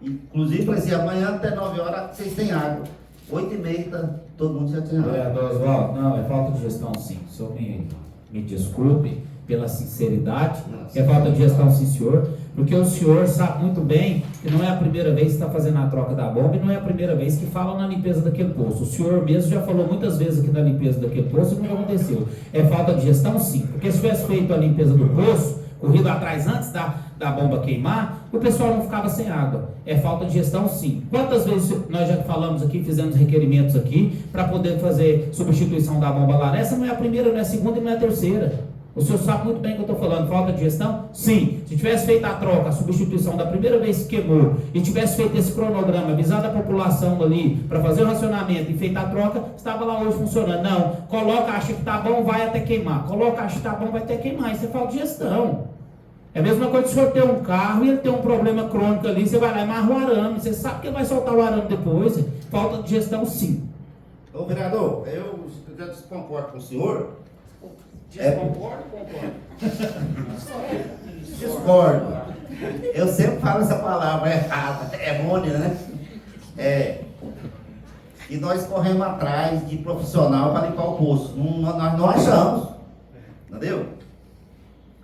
Inclusive, falei assim, amanhã até 9 horas vocês têm água. 8h30, todo mundo já tinha água. Vereador Oswaldo, não, é falta de gestão sim. O senhor me desculpe pela sinceridade. É falta de gestão sim, senhor. Porque o senhor sabe muito bem que não é a primeira vez que está fazendo a troca da bomba e não é a primeira vez que falam na limpeza daquele poço. O senhor mesmo já falou muitas vezes aqui na limpeza daquele poço e nunca aconteceu. É falta de gestão sim. Porque se tivesse feito a limpeza do poço, corrido atrás antes da bomba queimar, o pessoal não ficava sem água. É falta de gestão sim. Quantas vezes nós já falamos aqui, fizemos requerimentos aqui para poder fazer substituição da bomba lá? Essa não é a primeira, não é a segunda e não é a terceira. O senhor sabe muito bem o que eu estou falando. Falta de gestão? Sim. Se tivesse feito a troca, a substituição da primeira vez que queimou, e tivesse feito esse cronograma, avisado a população ali para fazer o racionamento e feito a troca, estava lá hoje funcionando. Não, coloca, acha que está bom, vai até queimar. Coloca, acha que está bom, vai até queimar. Isso é falta de gestão. É a mesma coisa que o senhor ter um carro e ele tem um problema crônico ali, você vai lá e amarra o arame. Você sabe que ele vai soltar o arame depois. Falta de gestão sim. Ô vereador, eu já desconcordo com o senhor. Desconcordo, concordo. Discordo. Eu sempre falo essa palavra errada, errônea, né? E nós corremos atrás de profissional para limpar o poço. Nós não achamos. Entendeu?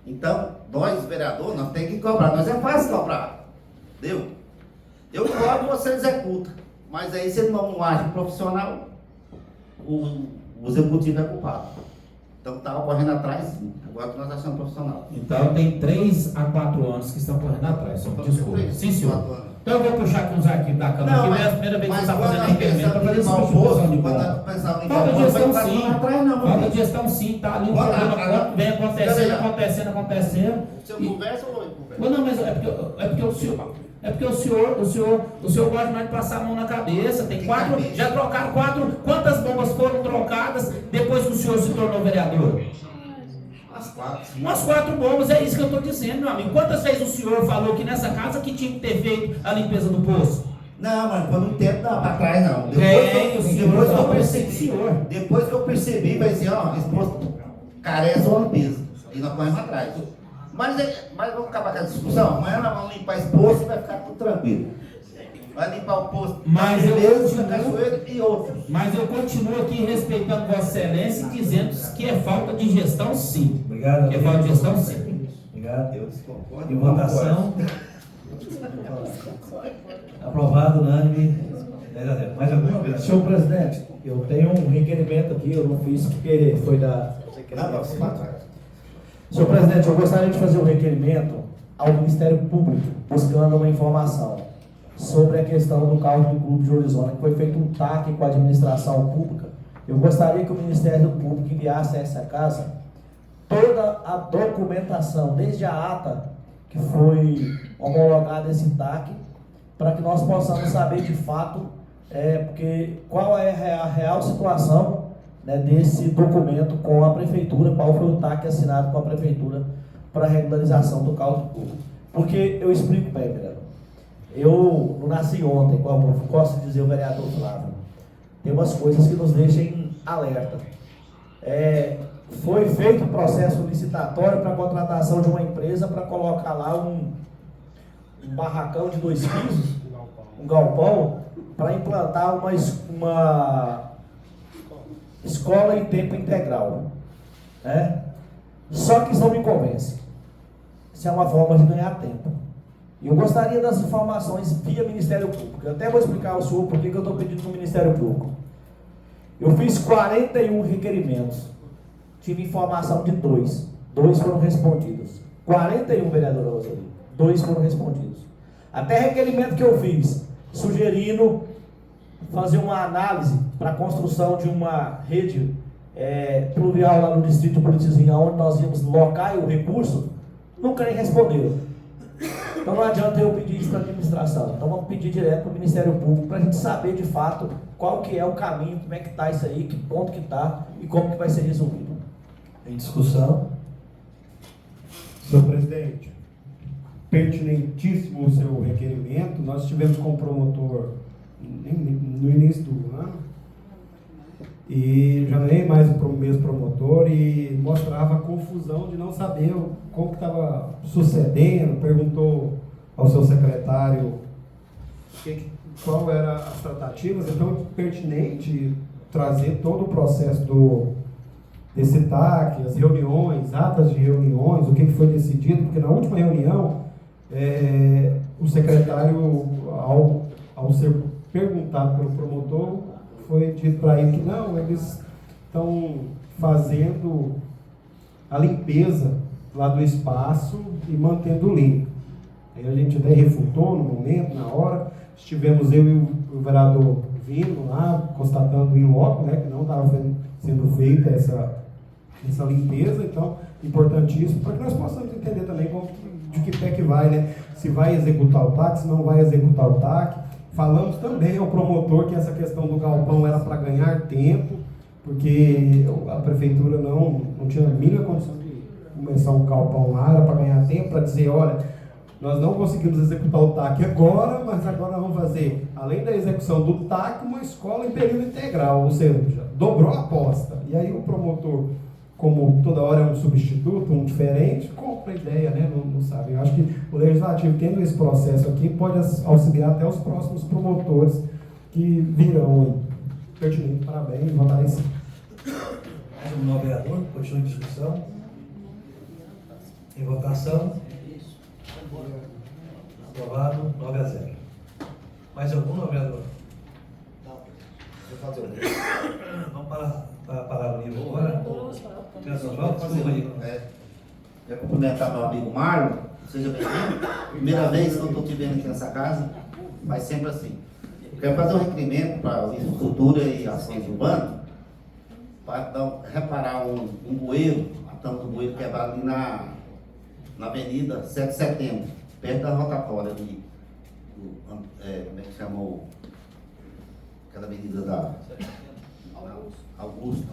Então, nós, vereador, nós temos que cobrar. Nós é fácil cobrar. Entendeu? Eu cobro, você executa. Mas aí, se não age profissional, o executivo é culpado. Então, estava correndo atrás, sim. Agora que nós achamos profissional. Então, tem 3 a 4 anos que estão correndo atrás, senhor. Desculpa. Sim, senhor. Então, eu vou puxar aqui uns arquivos da Câmara. Não, é a primeira vez que você está fazendo requerimento para fazer substituição de bomba. Falta de gestão, sim. Falta de gestão, sim. Está ali um problema, vem acontecendo. Se eu converso ou eu converso? Não, mas é porque o senhor... É porque o senhor gosta mais de passar a mão na cabeça. Tem 4, já trocaram 4. Quantas bombas foram trocadas depois que o senhor se tornou vereador? Umas 4 bombas, é isso que eu estou dizendo, meu amigo. Quantas vezes o senhor falou que nessa casa que tinha que ter feito a limpeza do poço? Não, mas foi muito tempo para trás, não. Depois que eu percebi, vai ser, ó, esse poço carece uma limpeza. E nós corremos atrás. Mas vamos acabar com essa discussão. Amanhã nós vamos limpar esse poço e vai ficar tudo tranquilo. vai limpar o posto. Mas eu da Cachoeira e outros. Mas eu continuo aqui respeitando Vossa Excelência e dizendo que é falta de gestão, sim. Obrigado. Que é falta de gestão, sim. Obrigado. Eu discordo. Em votação. Aprovado, unânime. 10 a 0. Mais alguma vez? Senhor presidente, eu tenho um requerimento aqui, eu não fiz porque foi da... Senhor presidente, eu gostaria de fazer um requerimento ao Ministério Público, buscando uma informação sobre a questão do Country Club de Orizona, que foi feito um TAC com a administração pública. Eu gostaria que o Ministério Público enviasse a essa casa toda a documentação, desde a ata que foi homologada esse TAC, para que nós possamos saber de fato porque qual é a real situação, né, desse documento com a Prefeitura, qual foi o TAC assinado com a Prefeitura para a regularização do Country Club. Porque eu explico bem, vereador. Eu não nasci ontem, igual eu gosto de dizer o vereador Flávio. Tem umas coisas que nos deixam em alerta. Foi feito um processo licitatório para a contratação de uma empresa para colocar lá um barracão de 2 pisos, um galpão, para implantar uma escola em tempo integral. Né? Só que isso não me convence. Isso é uma forma de ganhar tempo. E eu gostaria das informações via Ministério Público. Eu até vou explicar ao senhor por que eu estou pedindo no Ministério Público. Eu fiz 41 requerimentos. Tive informação de 2. 2 foram respondidos. 41, vereadora Roseli. 2 foram respondidos. Até requerimento que eu fiz, sugerindo fazer uma análise para a construção de uma rede pluvial lá no distrito de Buritizinha, onde nós íamos locar o recurso, nunca nem responderam. Então não adianta eu pedir isso para a administração. Então vamos pedir direto para o Ministério Público para a gente saber de fato qual que é o caminho, como é que está isso aí, que ponto que está e como que vai ser resolvido. Em discussão. Senhor presidente, pertinentíssimo o seu requerimento. Nós estivemos com o promotor no início do ano e já nem mais o mesmo promotor e mostrava a confusão de não saber como que estava sucedendo. Perguntou ao seu secretário qual eram as tratativas. Então é pertinente trazer todo o processo desse TAC, as reuniões, atas de reuniões, o que foi decidido, porque na última reunião o secretário, ao ser perguntado pelo promotor, foi dito para ele que não, eles estão fazendo a limpeza lá do espaço e mantendo limpo. Aí a gente até refutou no momento, na hora, estivemos eu e o vereador vindo lá, constatando em loco, né, que não estava sendo feita essa limpeza. Então, importantíssimo, para que nós possamos entender também de que pé que vai, né, se vai executar o TAC, se não vai executar o TAC. Falamos também ao promotor que essa questão do galpão era para ganhar tempo, porque a prefeitura não tinha a mínima condição de começar um galpão lá, era para ganhar tempo, para dizer, olha, nós não conseguimos executar o TAC agora, mas agora vamos fazer, além da execução do TAC, uma escola em período integral, ou seja, dobrou a aposta. E aí o promotor, como toda hora é um substituto, um diferente, compra a ideia, né? Não sabe. Eu acho que o Legislativo, tendo esse processo aqui, pode auxiliar até os próximos promotores que virão. Pertinente, parabéns, votarei sim. Mais um novo vereador, continua em discussão. Em votação. Aprovado, 9 a 0. Mais algum novo vereador? Não. Deixa eu fazer um. Vamos para a palavra livre agora. Quero cumprimentar meu amigo Marlon, seja bem-vindo. Primeira vez que eu estou te vendo aqui nessa casa, mas sempre assim. Eu quero fazer um requerimento para a infraestrutura e ações urbanas, para reparar um bueiro, a tampa do bueiro quebrado ali na Avenida 7 de Setembro, perto da rotatória ali. Como é que chamou? Aquela avenida da Augusto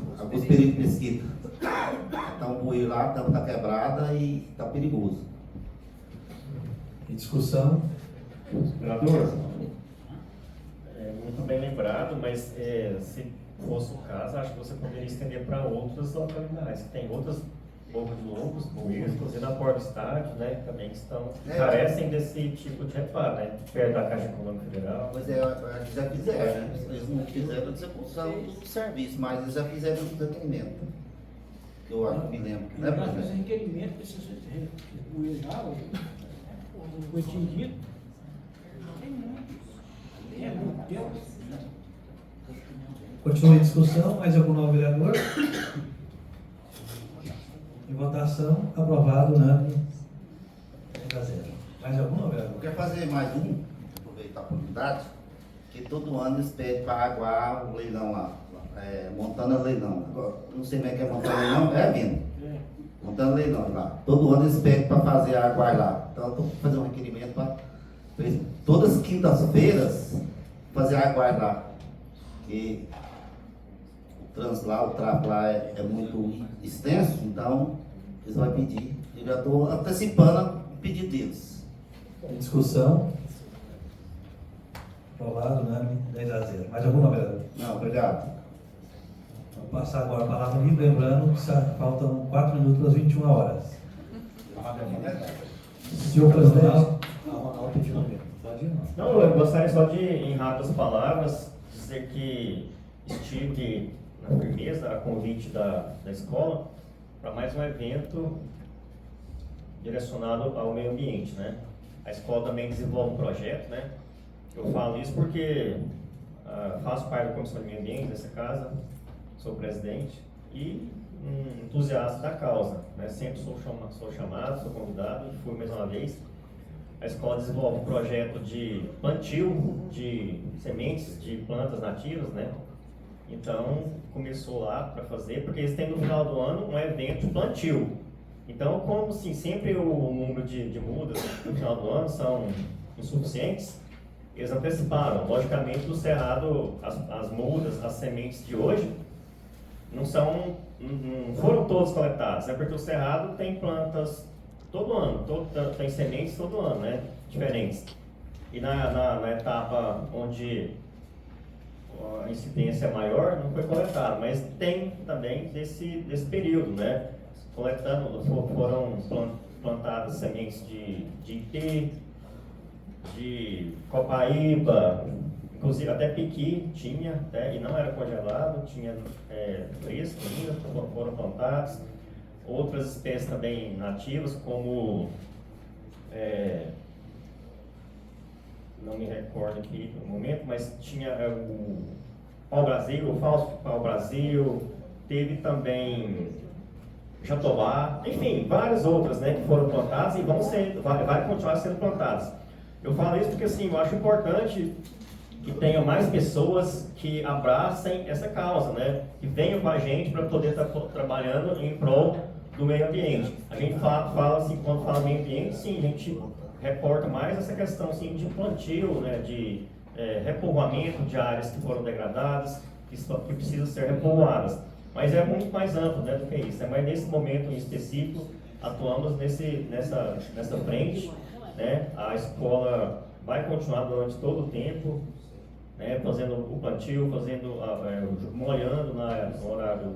Perigo Mesquita. Está um bueiro lá, a tampa está quebrada e está perigoso. Em discussão. Vereador, muito bem lembrado, mas se fosse o caso, acho que você poderia estender para outras localidades, que tem outras Boca de Lobos, Buíros, inclusive na porta do estádio, né, também que estão, carecem desse tipo de reparo, né, perto da Caixa Econômica Federal. Mas eles já fizeram, né? Eles não fizeram a execução do serviço, mas eles já fizeram o requerimento. Que eu me lembro, né, Já fiz presidente? requerimento, precisa o já, o atingido. É muito tempo. Continua em discussão, mais algum novo vereador? Em votação, aprovado, unânime. 10-0. Mais algum novo vereador? Eu quero fazer mais um, aproveitar a oportunidade, que todo ano eles pedem para aguar o leilão lá, Montana Leilão. Agora, não sei como é que é Montana Leilão, é vindo. Montana Leilão lá. Todo ano eles pedem para fazer aguar lá. Então eu estou fazendo um requerimento para todas as quintas-feiras fazer aguar lá. E o tráfego lá é muito extenso, então eles vão pedir. Eu já estou antecipando o pedido deles. Em discussão. Aprovado, unânime, 10-0. Mais algum novo vereador? Não, obrigado. Vamos passar agora a palavra livre, lembrando que faltam 4 minutos para as 21 horas. Senhor presidente. Não, eu gostaria só de, em rápidas palavras, dizer que estive na firmeza a convite da escola para mais um evento direcionado ao meio ambiente, né? A escola também desenvolve um projeto, né? Eu falo isso porque faço parte da Comissão de Meio Ambiente dessa casa, sou presidente e um entusiasta da causa, né? Sempre sou chamado, sou convidado e fui mais uma vez. A escola desenvolve um projeto de plantio de sementes de plantas nativas, né? Então, começou lá para fazer, porque eles têm no final do ano um evento de plantio. Então, como assim, sempre o número de mudas no final do ano são insuficientes, eles anteciparam. Logicamente, no Cerrado, as mudas, as sementes de hoje, não foram todas coletadas, né? Porque o Cerrado tem plantas todo ano, tem sementes todo ano, né? Diferentes. E na etapa onde a incidência é maior, não foi coletado, mas tem também desse período, né? Coletando, foram plantadas sementes de ipê, de copaíba, inclusive até piqui tinha, né? E não era congelado, tinha fresco ainda, foram plantados. Outras espécies também nativas, como, não me recordo aqui no momento, mas tinha o pau-brasil, o falso pau-brasil, teve também jatobá, enfim, várias outras, né, que foram plantadas e vai continuar sendo plantadas. Eu falo isso porque, assim, eu acho importante que tenha mais pessoas que abracem essa causa, né, que venham com a gente para poder estar trabalhando em prol do meio ambiente. A gente fala assim, quando fala meio ambiente, sim, a gente reporta mais essa questão assim, de plantio, né, de repovoamento de áreas que foram degradadas, que precisam ser repovoadas. Mas é muito mais amplo, né, do que isso. Mas nesse momento em específico, atuamos nessa frente, né? A escola vai continuar durante todo o tempo, né, fazendo o plantio, molhando no horário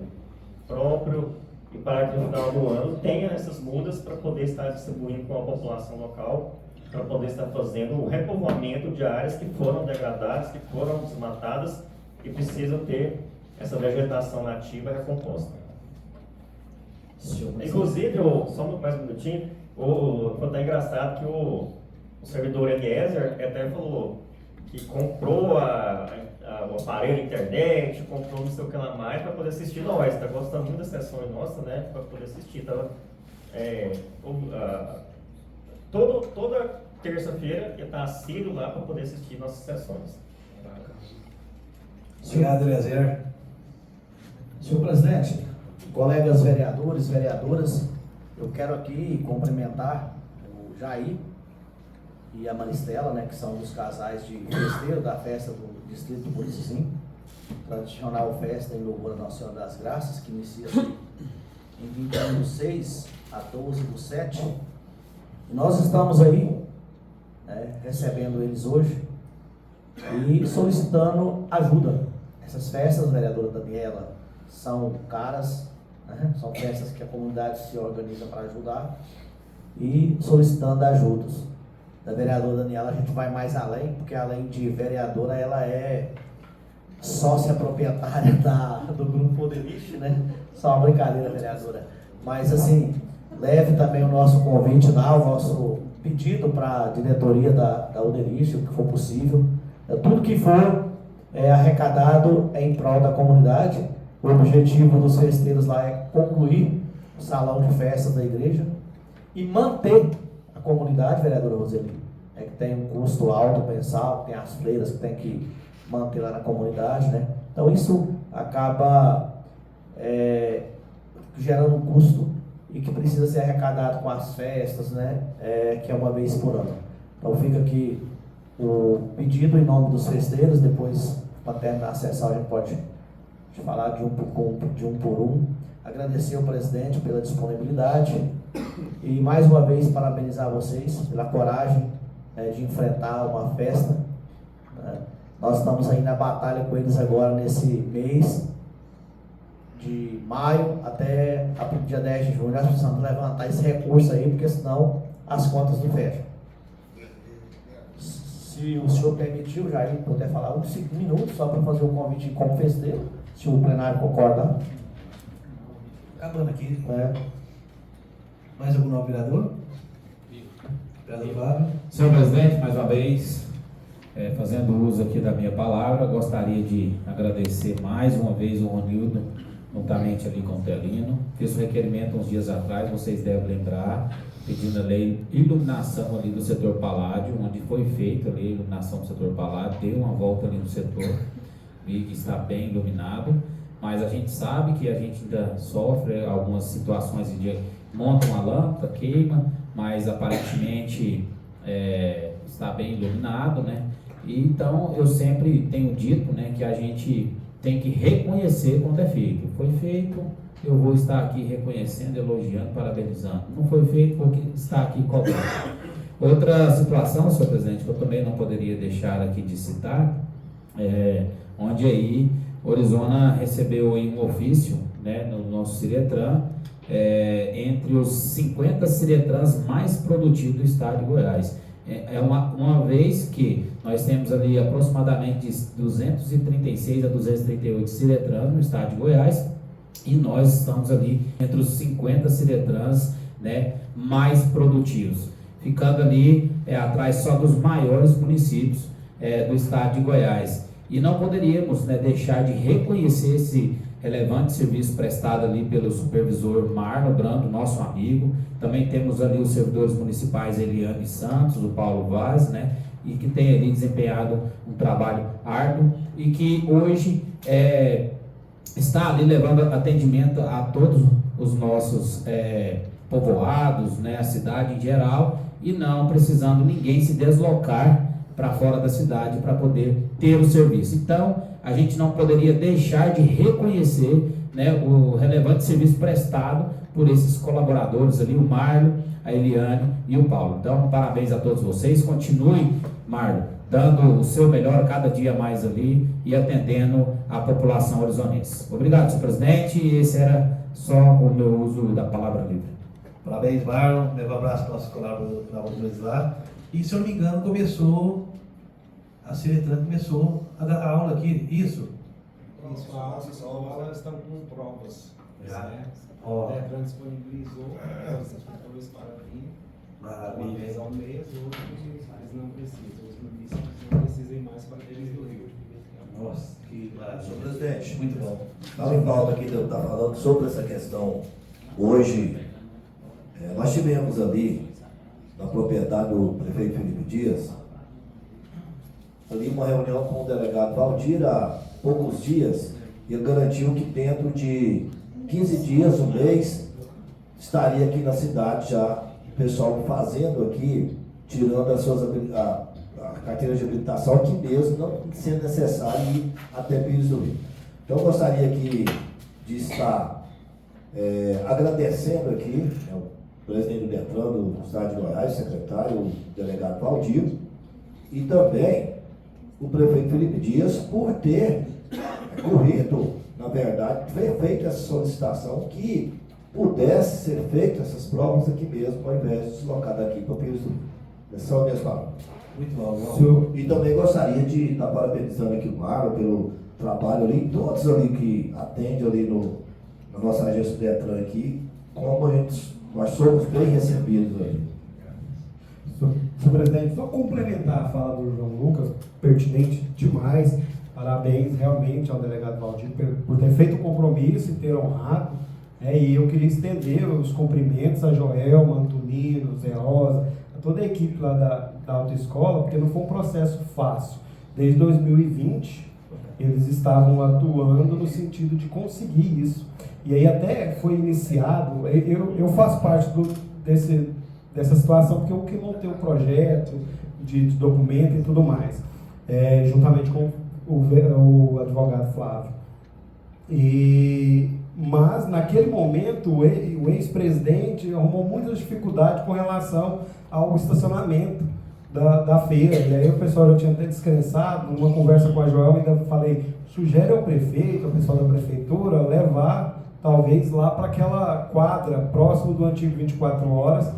próprio, e para que no final do ano tenha essas mudas para poder estar distribuindo com a população local, para poder estar fazendo o repovoamento de áreas que foram degradadas, que foram desmatadas e precisam ter essa vegetação nativa recomposta. Inclusive, só mais um minutinho, foi até engraçado que o servidor Eliezer até falou que comprou o aparelho internet, comprou não sei o que lá mais para poder assistir nós. Está gostando muito das sessões nossas, né? Para poder assistir. Toda terça-feira ele está assíduo lá para poder assistir nossas sessões. Obrigado, Eliezer. Senhor presidente, colegas vereadores, vereadoras, eu quero aqui cumprimentar o Jair e a Maristela, né, que são os casais de festeiro da festa do Distrito do Buricim, tradicional festa em louvor a Nossa Senhora das Graças, que inicia-se em 21/6 a 12/7. E nós estamos aí, né, recebendo eles hoje e solicitando ajuda. Essas festas, vereadora Daniela, são caras, né? São festas que a comunidade se organiza para ajudar e solicitando ajudas. Da vereadora Daniela a gente vai mais além, porque além de vereadora, ela é sócia proprietária do Grupo Odelix, né? Só uma brincadeira, vereadora. Mas assim, leve também o nosso convite lá, o nosso pedido para a diretoria da Odelix, o que for possível. Tudo que for arrecadado em prol da comunidade. O objetivo dos festeiros lá é concluir o salão de festas da igreja e manter a comunidade, vereadora Roseli, que tem um custo alto mensal, tem as feiras que tem que manter lá na comunidade, né? Então isso acaba gerando um custo e que precisa ser arrecadado com as festas, né? Que é uma vez por ano. Então fica aqui o pedido em nome dos festeiros, depois para terminar a sessão a gente pode falar de um por um. Agradecer ao presidente pela disponibilidade e mais uma vez parabenizar vocês pela coragem de enfrentar uma festa. Nós estamos aí na batalha com eles agora nesse mês de maio até o dia 10 de junho. Nós precisamos levantar esse recurso aí, porque senão as contas não fecham. Se o senhor permitiu, Jair, puder falar uns 5 minutos só para fazer o convite como festeiro, se o plenário concordar. Acabando aqui. Mais algum novo vereador? Vereador Fábio. Senhor presidente, mais uma vez, fazendo uso aqui da minha palavra, gostaria de agradecer mais uma vez o Ronildo, juntamente ali com o Telino. Fiz um requerimento uns dias atrás, vocês devem lembrar, pedindo a lei iluminação ali do setor Paládio, onde foi feita ali a iluminação do setor Paládio, deu uma volta ali no setor e está bem iluminado, mas a gente sabe que a gente ainda sofre algumas situações de monta uma lâmpada, queima, mas aparentemente está bem iluminado, né? E então eu sempre tenho dito, né, que a gente tem que reconhecer quando é feito. Foi feito, eu vou estar aqui reconhecendo, elogiando, parabenizando. Não foi feito, porque está aqui cobrando. Outra situação, senhor presidente, que eu também não poderia deixar aqui de citar, onde aí Orizona recebeu em um ofício, né, no nosso Ciretran, entre os 50 Ciretrans mais produtivos do estado de Goiás. Uma vez que nós temos ali aproximadamente de 236 a 238 Ciretrans no estado de Goiás, e nós estamos ali entre os 50 Ciretrans, né, mais produtivos, ficando ali atrás só dos maiores municípios do estado de Goiás. E não poderíamos, né, deixar de reconhecer esse relevante serviço prestado ali pelo supervisor Marlon Brando, nosso amigo. Também temos ali os servidores municipais Eliane Santos, o Paulo Vaz, né, e que tem ali desempenhado um trabalho árduo e que hoje está ali levando atendimento a todos os nossos povoados, né, a cidade em geral, e não precisando ninguém se deslocar para fora da cidade para poder ter o serviço. Então, a gente não poderia deixar de reconhecer, né, o relevante serviço prestado por esses colaboradores ali, o Marlon, a Eliane e o Paulo. Então, parabéns a todos vocês. Continuem, Marlon, dando o seu melhor cada dia mais ali e atendendo a população orizonense. Obrigado, senhor presidente. Esse era só o meu uso da palavra livre. Parabéns, Marlon. Leva um abraço para os nossos colaboradores lá. E, se eu não me engano, a Ciretran começou a dar aula aqui, isso? Isso, a aula estão com provas. Já. A Ciretran disponibilizou os instrutores para vir. Uma vez ao mês, hoje eles não precisam. Os não precisam mais para eles do Rio. Nossa, que maravilha. Senhor presidente, muito bom. Estava em pauta aqui de eu estar falando sobre essa questão. Hoje, nós tivemos ali, na propriedade do prefeito Felipe Dias, ali uma reunião com o delegado Valdir há poucos dias. Ele garantiu que dentro de 15 dias, um mês, estaria aqui na cidade já o pessoal fazendo aqui, tirando a carteira de habilitação aqui mesmo, não sendo necessário ir até Pires do Rio. Então eu gostaria aqui de estar agradecendo aqui o presidente do Detran do estado de Goiás, o secretário, o delegado Valdir, e também o prefeito Felipe Dias por ter corrido na verdade, foi feita essa solicitação que pudesse ser feitas essas provas aqui mesmo, ao invés de deslocar daqui para o Pires. São minhas palavras. Muito bom. E também gostaria de estar parabenizando aqui o Marlon pelo trabalho ali, todos ali que atendem ali na nossa agência Detran aqui, como nós somos bem recebidos ali. Senhor presidente, só complementar a fala do João Lucas, pertinente demais. Parabéns realmente ao delegado Valdir por ter feito o compromisso e ter honrado. E eu queria estender os cumprimentos a Joelma, Antonino, Zé Rosa, a toda a equipe lá da autoescola, porque não foi um processo fácil. Desde 2020, eles estavam atuando no sentido de conseguir isso. E aí até foi iniciado, eu faço parte dessa situação, porque eu que montei o projeto de documento e tudo mais, juntamente com o advogado Flávio. Mas naquele momento o ex-presidente arrumou muitas dificuldades com relação ao estacionamento da feira. E aí o pessoal já tinha até descansado, numa conversa com a Joelma, ainda falei, sugere ao prefeito, ao pessoal da prefeitura, levar talvez lá para aquela quadra próximo do antigo 24 horas,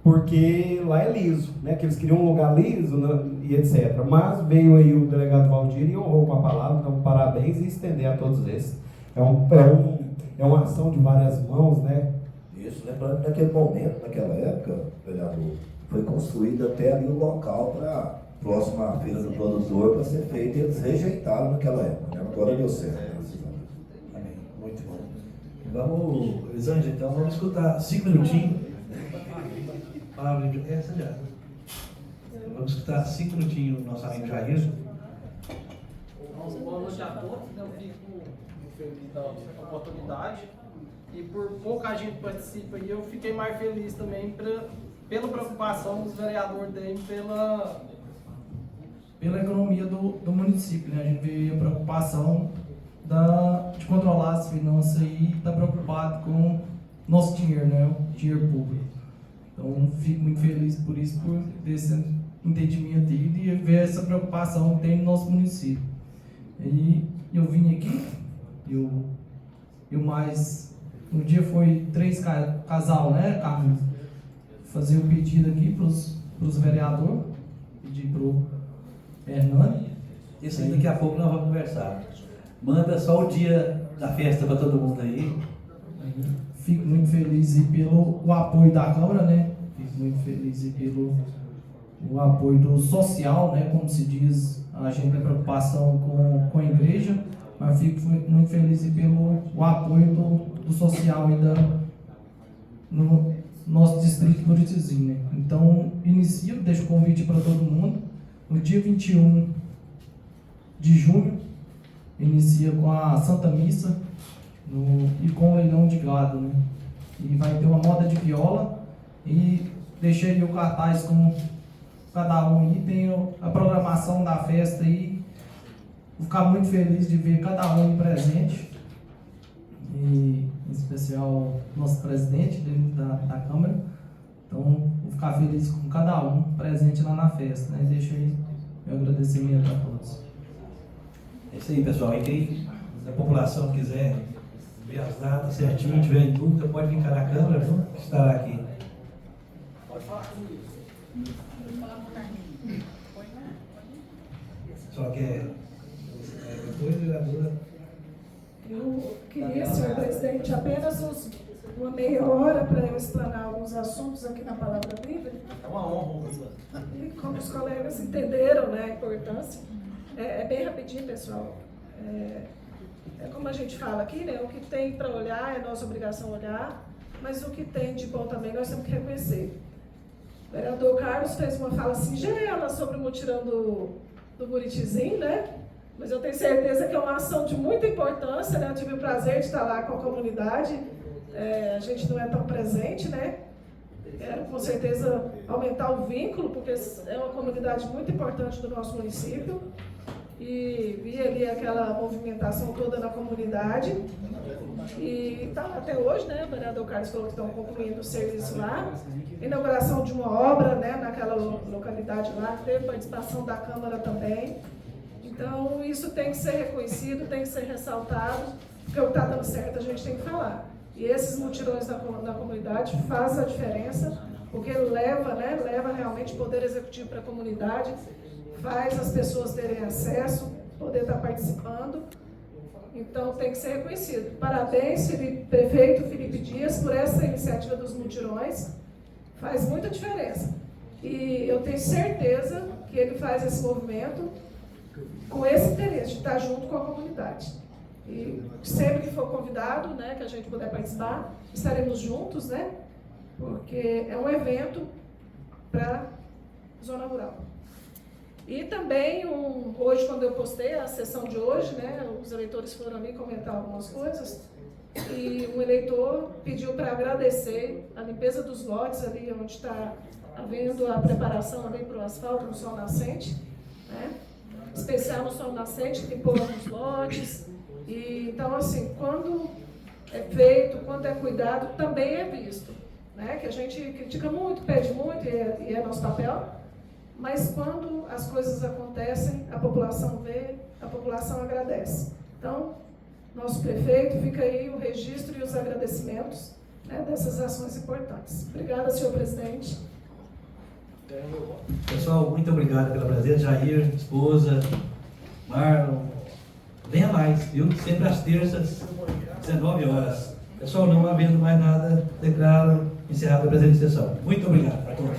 porque lá é liso, né? Que eles queriam um lugar liso, né? E etc. Mas veio aí o delegado Valdir e honrou com a palavra, então parabéns e estender a todos esses. É uma ação de várias mãos, né? Isso, lembrando que naquele momento, naquela época, vereador, foi construído até ali o local para a próxima feira do produtor para ser feito, e eles rejeitaram naquela época, né? Agora deu certo. Amém. Muito bom. Vamos, Elisângela, então vamos escutar 5 minutinhos. Palavra de essa já. Vamos escutar 5 minutinhos o nosso amigo Jair. Boa noite a todos, eu fico muito feliz da oportunidade e por pouca gente participa aí, eu fiquei mais feliz também pela preocupação dos vereadores dele pela economia do município, né? A gente vê a preocupação de controlar as finanças e está preocupado com nosso dinheiro, né? O dinheiro público. Então, fico muito feliz por isso, por esse entendimento dele e ver essa preocupação que tem no nosso município. E eu vim aqui, um dia foi 3 casal, né, Carlos? Fazer um pedido aqui para os vereadores, pedir para o Hernani. Isso aí daqui a pouco nós vamos conversar. Manda só o dia da festa para todo mundo aí. Fico muito feliz pelo apoio da Câmara, né? Fico muito feliz pelo o apoio do social, né? Como se diz, a gente tem preocupação com a igreja, mas fico muito feliz pelo o apoio do social ainda no nosso distrito de Buritizinho, né? Então, deixo o convite para todo mundo. No dia 21 de junho, inicia com a Santa Missa e com o leilão de gado, né? E vai ter uma moda de viola e deixei o cartaz com cada um aí, tem a programação da festa aí. Vou ficar muito feliz de ver cada um presente e em especial nosso presidente da Câmara. Então vou ficar feliz com cada um presente lá na festa, né? Deixo aí meu agradecimento a todos. É isso aí, pessoal. E quem da população quiser ver as datas certinho, tiver em dúvida, pode vir cá na Câmara, viu? Estará aqui. Pode falar comigo. Só que depois, vereadora. Eu queria, senhor presidente, apenas uma meia hora para eu explanar alguns assuntos aqui na Palavra Livre. É uma honra, e como os colegas entenderam, né, a importância, é bem rapidinho, pessoal. É como a gente fala aqui, né, o que tem para olhar é nossa obrigação olhar, mas o que tem de bom também nós temos que reconhecer. O vereador Carlos fez uma fala singela sobre o mutirão do Buritizinho, né? Mas eu tenho certeza que é uma ação de muita importância, né? Eu tive o prazer de estar lá com a comunidade, a gente não é tão presente, né? Quero com certeza aumentar o vínculo, porque é uma comunidade muito importante do nosso município. E vi ali aquela movimentação toda na comunidade. E está lá até hoje, né? O vereador Carlos falou que estão concluindo o serviço lá. Inauguração de uma obra, né? Naquela localidade lá, teve participação da Câmara também. Então, isso tem que ser reconhecido, tem que ser ressaltado. porque o que está dando certo a gente tem que falar. E esses mutirões na comunidade fazem a diferença, porque leva realmente o poder executivo para a comunidade, faz as pessoas terem acesso, poder estar participando. Então tem que ser reconhecido. Parabéns, prefeito Felipe Dias, por essa iniciativa dos mutirões. Faz muita diferença. E eu tenho certeza que ele faz esse movimento com esse interesse de estar junto com a comunidade. E sempre que for convidado, né, que a gente puder participar, estaremos juntos, né? Porque é um evento para a zona rural. E também, hoje, quando eu postei a sessão de hoje, né, os eleitores foram ali comentar algumas coisas, e um eleitor pediu para agradecer a limpeza dos lotes ali, onde está havendo a preparação ali para o asfalto no sol nascente, né, especial no sol nascente, limpou alguns lotes. E, então, assim, quando é feito, quando é cuidado, também é visto, né, que a gente critica muito, pede muito, e é nosso papel. Mas quando as coisas acontecem, a população vê, a população agradece. Então, nosso prefeito, fica aí o registro e os agradecimentos, né, dessas ações importantes. Obrigada, senhor presidente. Pessoal, muito obrigado pela presença. Jair, esposa, Marlon, venha mais, viu? Sempre às terças, 19 horas. Pessoal, não havendo mais nada, declaro encerrada a presente sessão. Muito obrigado a todos.